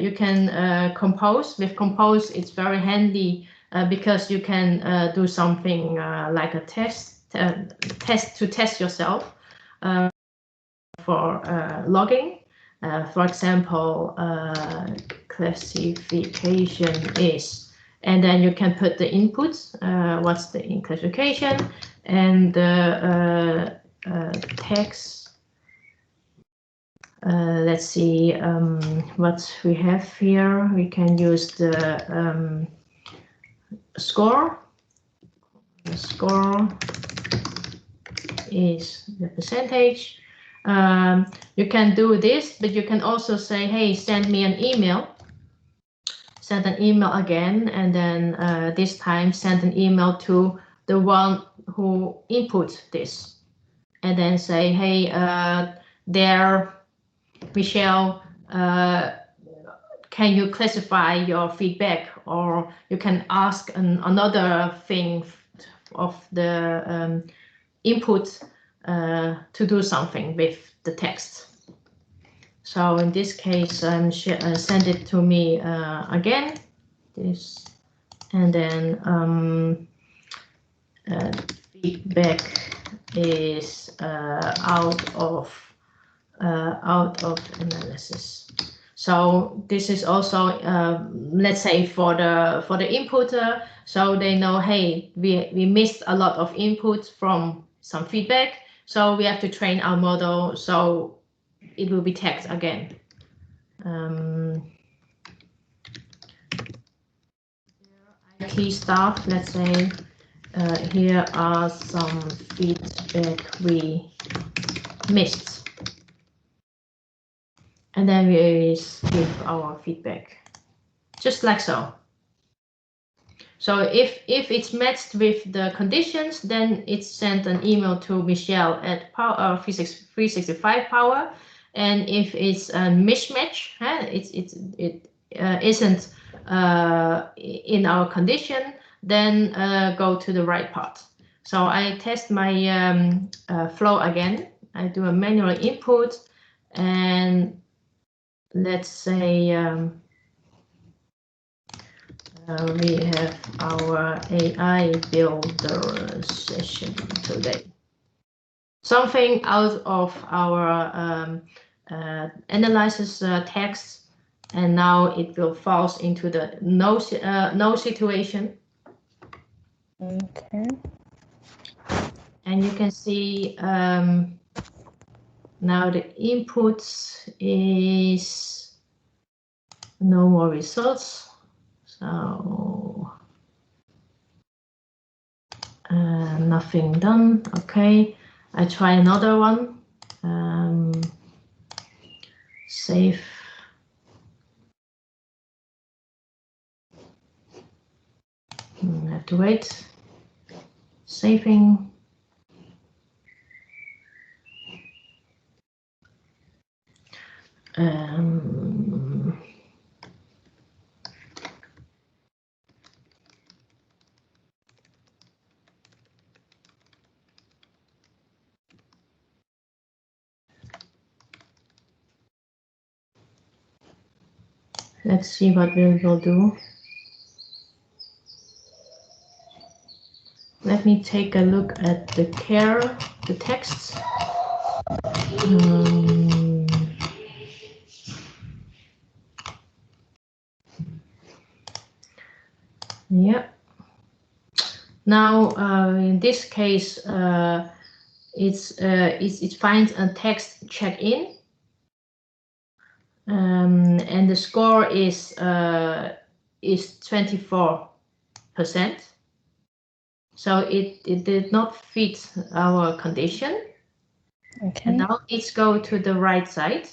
you can compose. With compose, it's very handy because you can do something like a test to test yourself for logging. For example, classification is, and then you can put the inputs. What's the classification and the text. Let's see what we have here. We can use the score. The score is the percentage. You can do this, but you can also say, hey, send me an email. Send an email again, and then this time send an email to the one who input this. And then say, hey, there, Michelle, can you classify your feedback? Or you can ask another thing of the input to do something with the text. So in this case, send it to me again. This, and then feedback is out of analysis. So this is also, let's say, for the inputter, so they know, hey, we missed a lot of input from some feedback, so we have to train our model, so it will be tagged again. IT staff, let's say, here are some feedback we missed. And then we give our feedback, just like so. So if it's matched with the conditions, then it's sent an email to Michelle at 365 Power. And if it's a mismatch, it isn't in our condition, then go to the right part. So I test my flow again. I do a manual input, and let's say we have our AI builder session today. Something out of our analysis text, and now it will fall into the no situation. Okay. And you can see now the inputs is no more results. So nothing done. Okay, I try another one. Save. I have to wait. Saving. Let's see what we will do. Let me take a look at the text. Yeah. Now in this case, it finds a text check-in, and the score is 24%. So it did not fit our condition. Okay. And now let's go to the right side.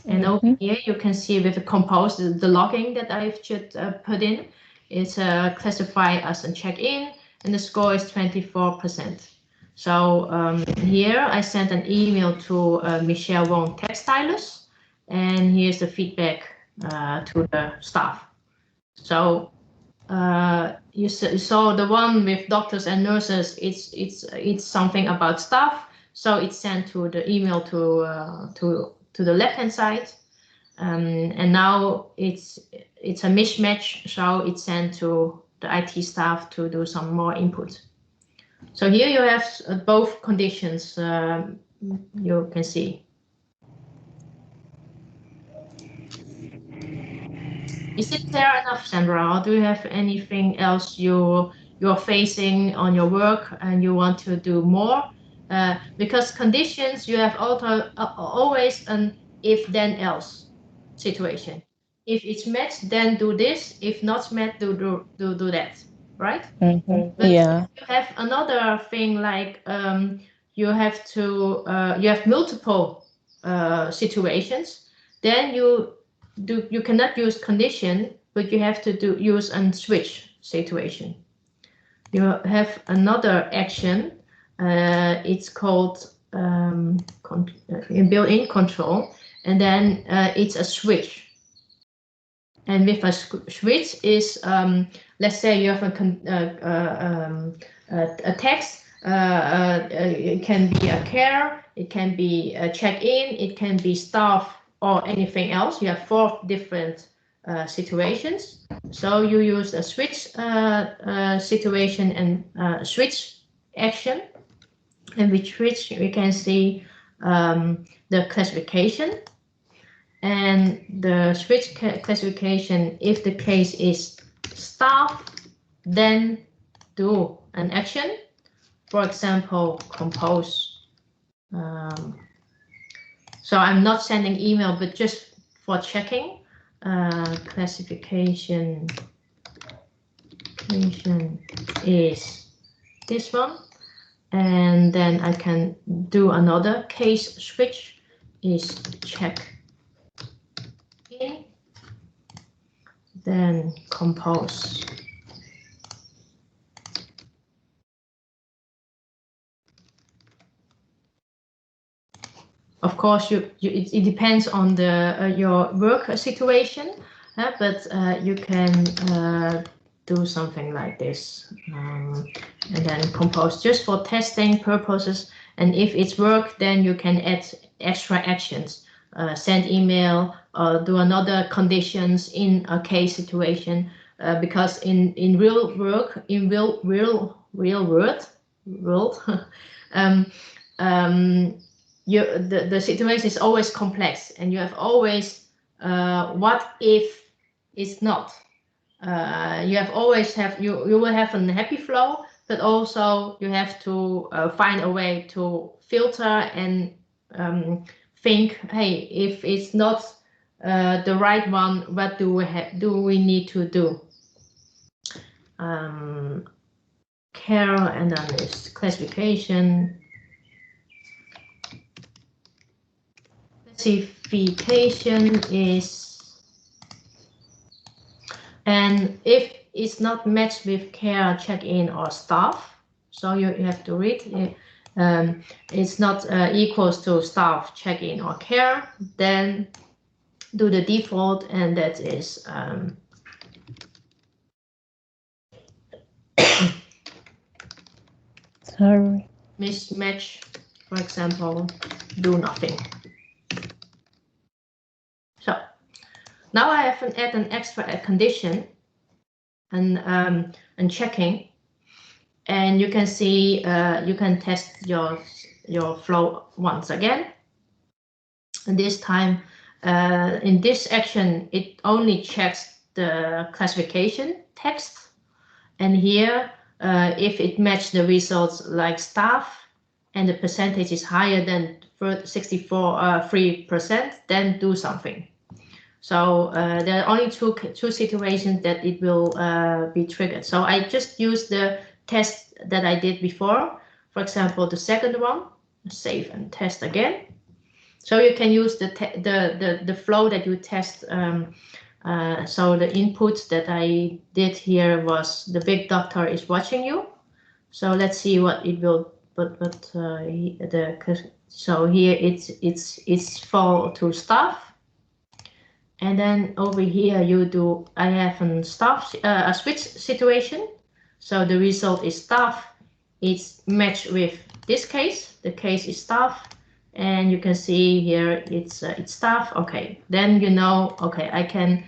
And over here, you can see with the compose, the logging that I've just put in, is classified as a check-in, and the score is 24%. So here I sent an email to Michelle Wong Textiles, and here's the feedback to the staff. So you saw the one with doctors and nurses. It's something about staff, so it's sent to the email to the left-hand side, and now it's a mismatch, so it's sent to the IT staff to do some more input. So here you have both conditions you can see. Is it clear enough, Sandra, or do you have anything else you're facing on your work and you want to do more? Because conditions, you have always an if then else situation. If it's met, then do this. If not met, do that, right? But Yeah. you have another thing like you have multiple situations. Then you cannot use condition, but you have to use a switch situation. You have another action. It's called built-in control, and then it's a switch. And with a switch is, let's say you have a text. It can be a care, it can be a check-in, it can be staff, or anything else. You have 4 different situations. So you use a switch situation and switch action. And with switch, we can see the classification. And the switch classification, if the case is staff, then do an action. For example, compose. So I'm not sending email, but just for checking. Classification is this one. And then I can do another case switch is check in, then compose. Of course, it depends on the your work situation, but you can do something like this, and then compose just for testing purposes. And if it's work, then you can add extra actions, send email, do another conditions in a case situation, because in real work, in real world, the situation is always complex, and you have always what if it's not. You will have a happy flow, but also you have to find a way to filter and think, hey, if it's not the right one, what do we need to do? Care, and then this classification. Classification is, and if it's not matched with care, check-in, or staff, so you have to read it, it's not equals to staff, check-in, or care, then do the default, and that is Sorry. mismatch, for example, do nothing. So now I have add an extra condition and checking, and you can see you can test your flow once again. And this time in this action, it only checks the classification text, and here if it matches the results like staff and the percentage is higher than 63%, then do something. So there are only two situations that it will be triggered. So I just use the test that I did before. For example, the second one, save and test again. So you can use the flow that you test. So the inputs that I did here was the big doctor is watching you. So let's see what it will. So here it's fall to staff, and then over here you do. I have a switch situation. So the result is staff. It's matched with this case. The case is staff. And you can see here it's staff. Okay, then you know. Okay, I can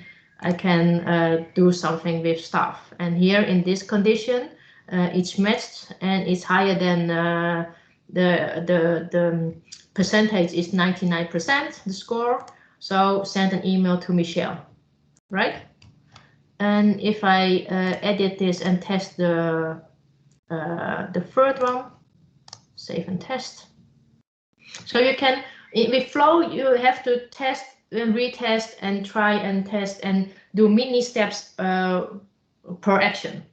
do something with staff. And here in this condition, it's matched and it's higher than the percentage is 99%. The score. So send an email to Michelle, right? And if I edit this and test the third one, save and test. So you can, with Flow, you have to test and retest and try and test and do mini steps per action.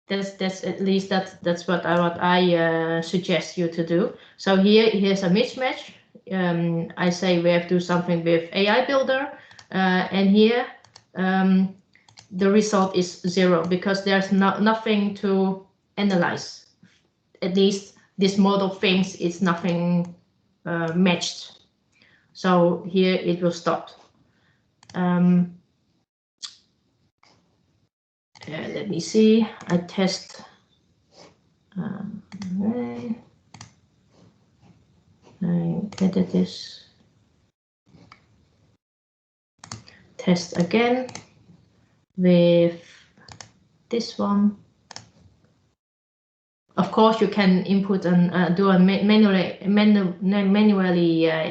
That's at least that's what I suggest you to do. So here's a mismatch. I say we have to do something with AI Builder, and here the result is 0 because there's nothing to analyze. At least this model thinks it's nothing matched. So here it will stop. Let me see. I test. I edit this. Test again with this one. Of course, you can input and do a manually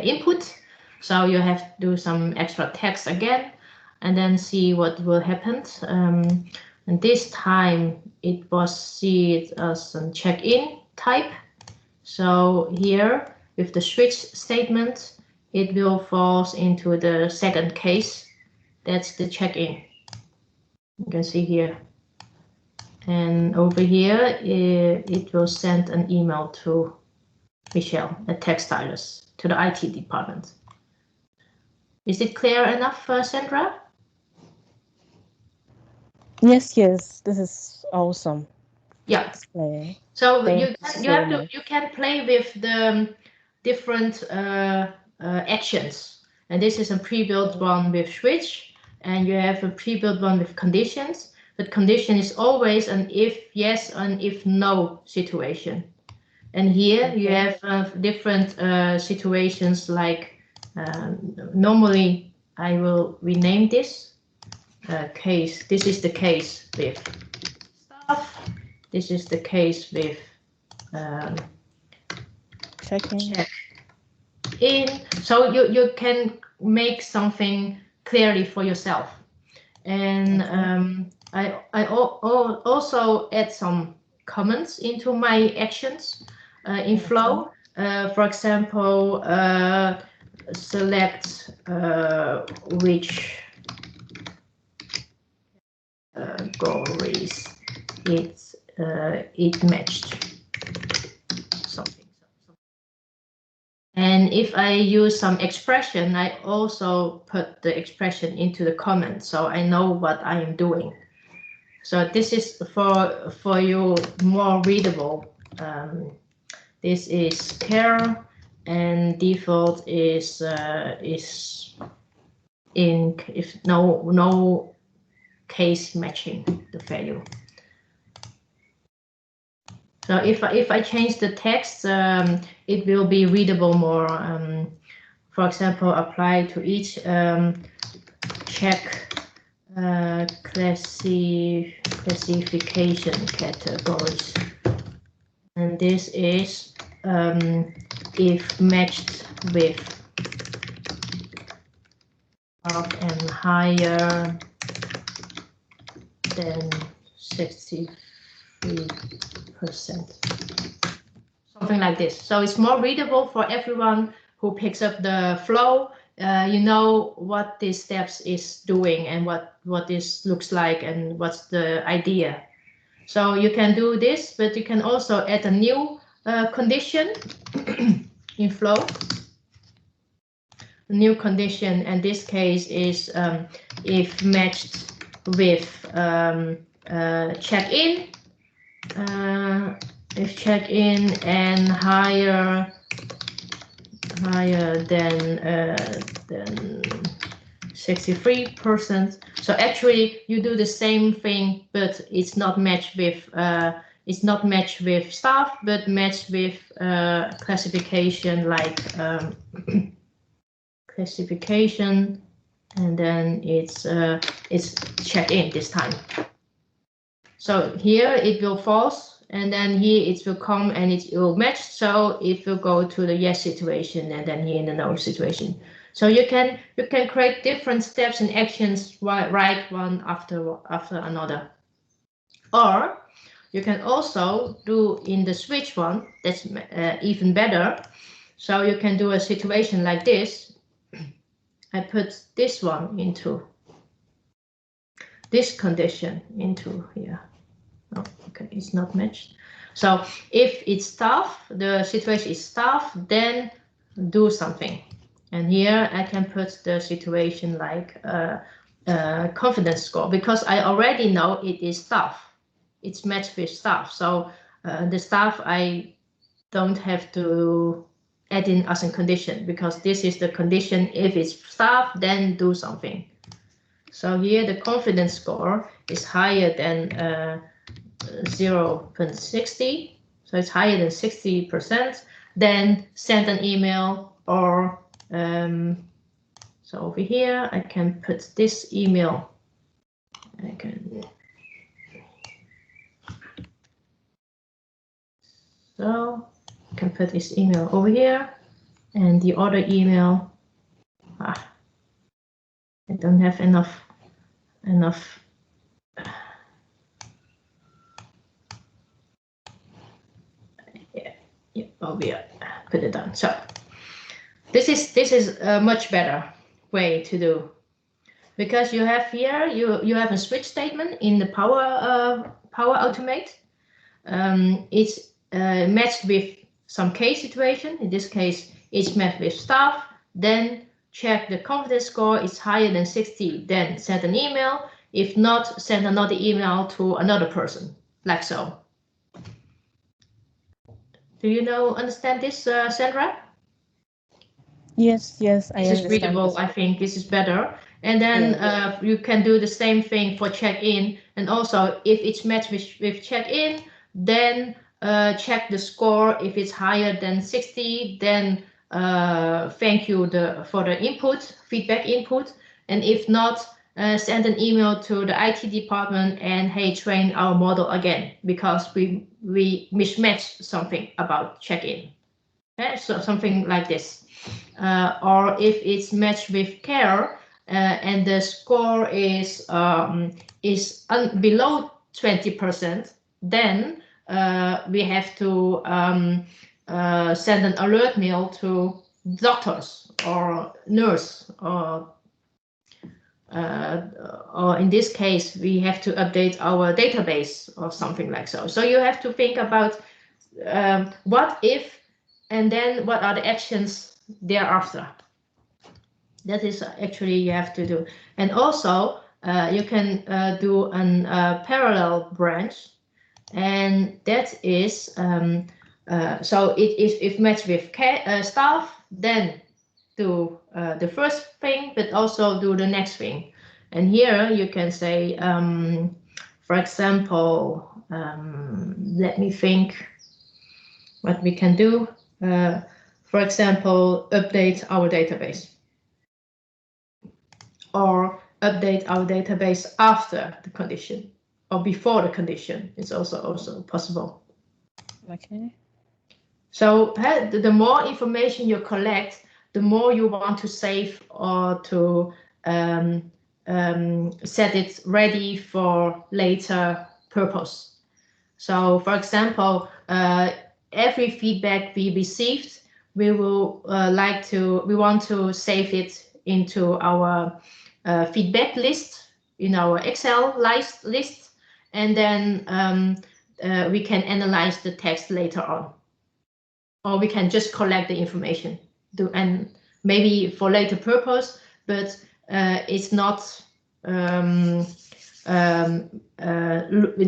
input. So you have to do some extra text again, and then see what will happen. And this time it was see it as a check-in type. So here with the switch statement, it will fall into the second case. That's the check-in. You can see here. And over here, it will send an email to Michelle at Textiles, to the IT department. Is it clear enough, Sandra? Yes, this is awesome. Yeah. So you can play with the different actions, and this is a pre-built one with switch, and you have a pre-built one with conditions. But condition is always an if yes and if no situation. And here you have different situations like normally I will rename this case. This is the case with staff. This is the case with check in. So you can make something clearly for yourself. And I also add some comments into my actions in Flow. For example, select which categories it matched something. And if I use some expression, I also put the expression into the comment, so I know what I am doing. So this is for you more readable. This is care, and default is in if no case matching the value. So if I change the text, it will be readable more. For example, apply to each check classification categories, and this is if matched with and higher than 63%, something like this. So it's more readable for everyone who picks up the flow. You know what these steps is doing and what this looks like and what's the idea. So you can do this, but you can also add a new condition in flow. A new condition, and this case is if matched with check-in, if check-in and higher than 63%. So actually, you do the same thing, but it's not matched with staff, but matched with classification like classification, and then it's check-in this time. So here it will false, and then here it will come and it will match. So it will go to the yes situation, and then here in the no situation. So you can create different steps and actions right one after another. Or you can also do in the switch one, that's even better. So you can do a situation like this. I put this one into this condition into here. Oh, okay, it's not matched. So if it's staff, the situation is staff, then do something. And here I can put the situation like confidence score, because I already know it is staff. It's matched with staff. So the staff I don't have to add in as a condition, because this is the condition. If it's staff, then do something. So here the confidence score is higher than 0.60. So it's higher than 60%. Then send an email, or so over here I can put this email. I can. So I can put this email over here, and the other email. I don't have enough. Yeah, over here. Put it down. So this is a much better way to do, because you have here you have a switch statement in the Power Automate. It's matched with some case situation. In this case, it's matched with staff. Then check the confidence score is higher than 60. Then send an email. If not, send another email to another person, like so. Do you understand this, Sandra? Yes, I This understand. is readable. I think this is better. And then you can do the same thing for check-in. And also, if it's matched with check-in, then check the score. If it's higher than 60, then thank you for the input, feedback input. And if not, send an email to the IT department and hey, train our model again, because we mismatched something about check-in. Okay, so something like this. Or if it's matched with care and the score is below 20%, then we have to send an alert mail to doctors or nurse, or in this case, we have to update our database or something like so. So you have to think about what if, and then what are the actions thereafter. That is actually you have to do. And also you can do a parallel branch, and that is so if matched with staff, then do the first thing, but also do the next thing. And here you can say, for example, let me think what we can do. For example, update our database, or update our database after the condition or before the condition. It's also possible. Okay. So the more information you collect, the more you want to save or to set it ready for later purpose. So, for example, every feedback we received, we want to save it into our feedback list, in our Excel list, and then we can analyze the text later on, or we can just collect the information and maybe for later purpose, but it's not it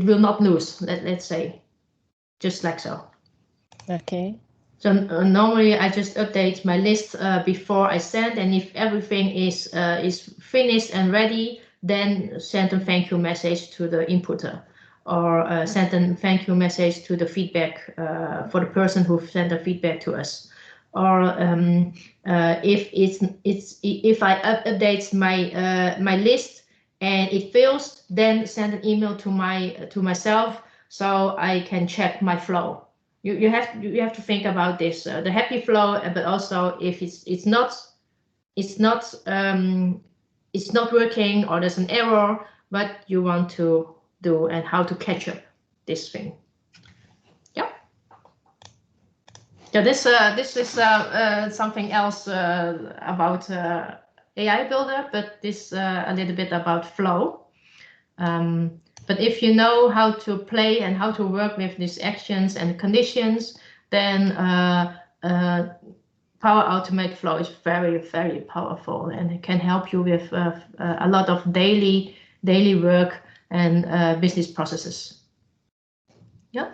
will not lose, let's say, just like so. Okay. So normally I just update my list before I send, and if everything is finished and ready, then send a thank you message to the inputter, or send a thank you message to the feedback for the person who sent the feedback to us. Or if I update my list and it fails, then send an email to myself so I can check my flow. You have to think about this, the happy flow, but also if it's not working, or there's an error, what you want to do and how to catch up this thing. Yeah. So this is something else about AI Builder, but this a little bit about flow. But if you know how to play and how to work with these actions and conditions, then Power Automate Flow is very, very powerful, and it can help you with a lot of daily work and business processes. Yeah.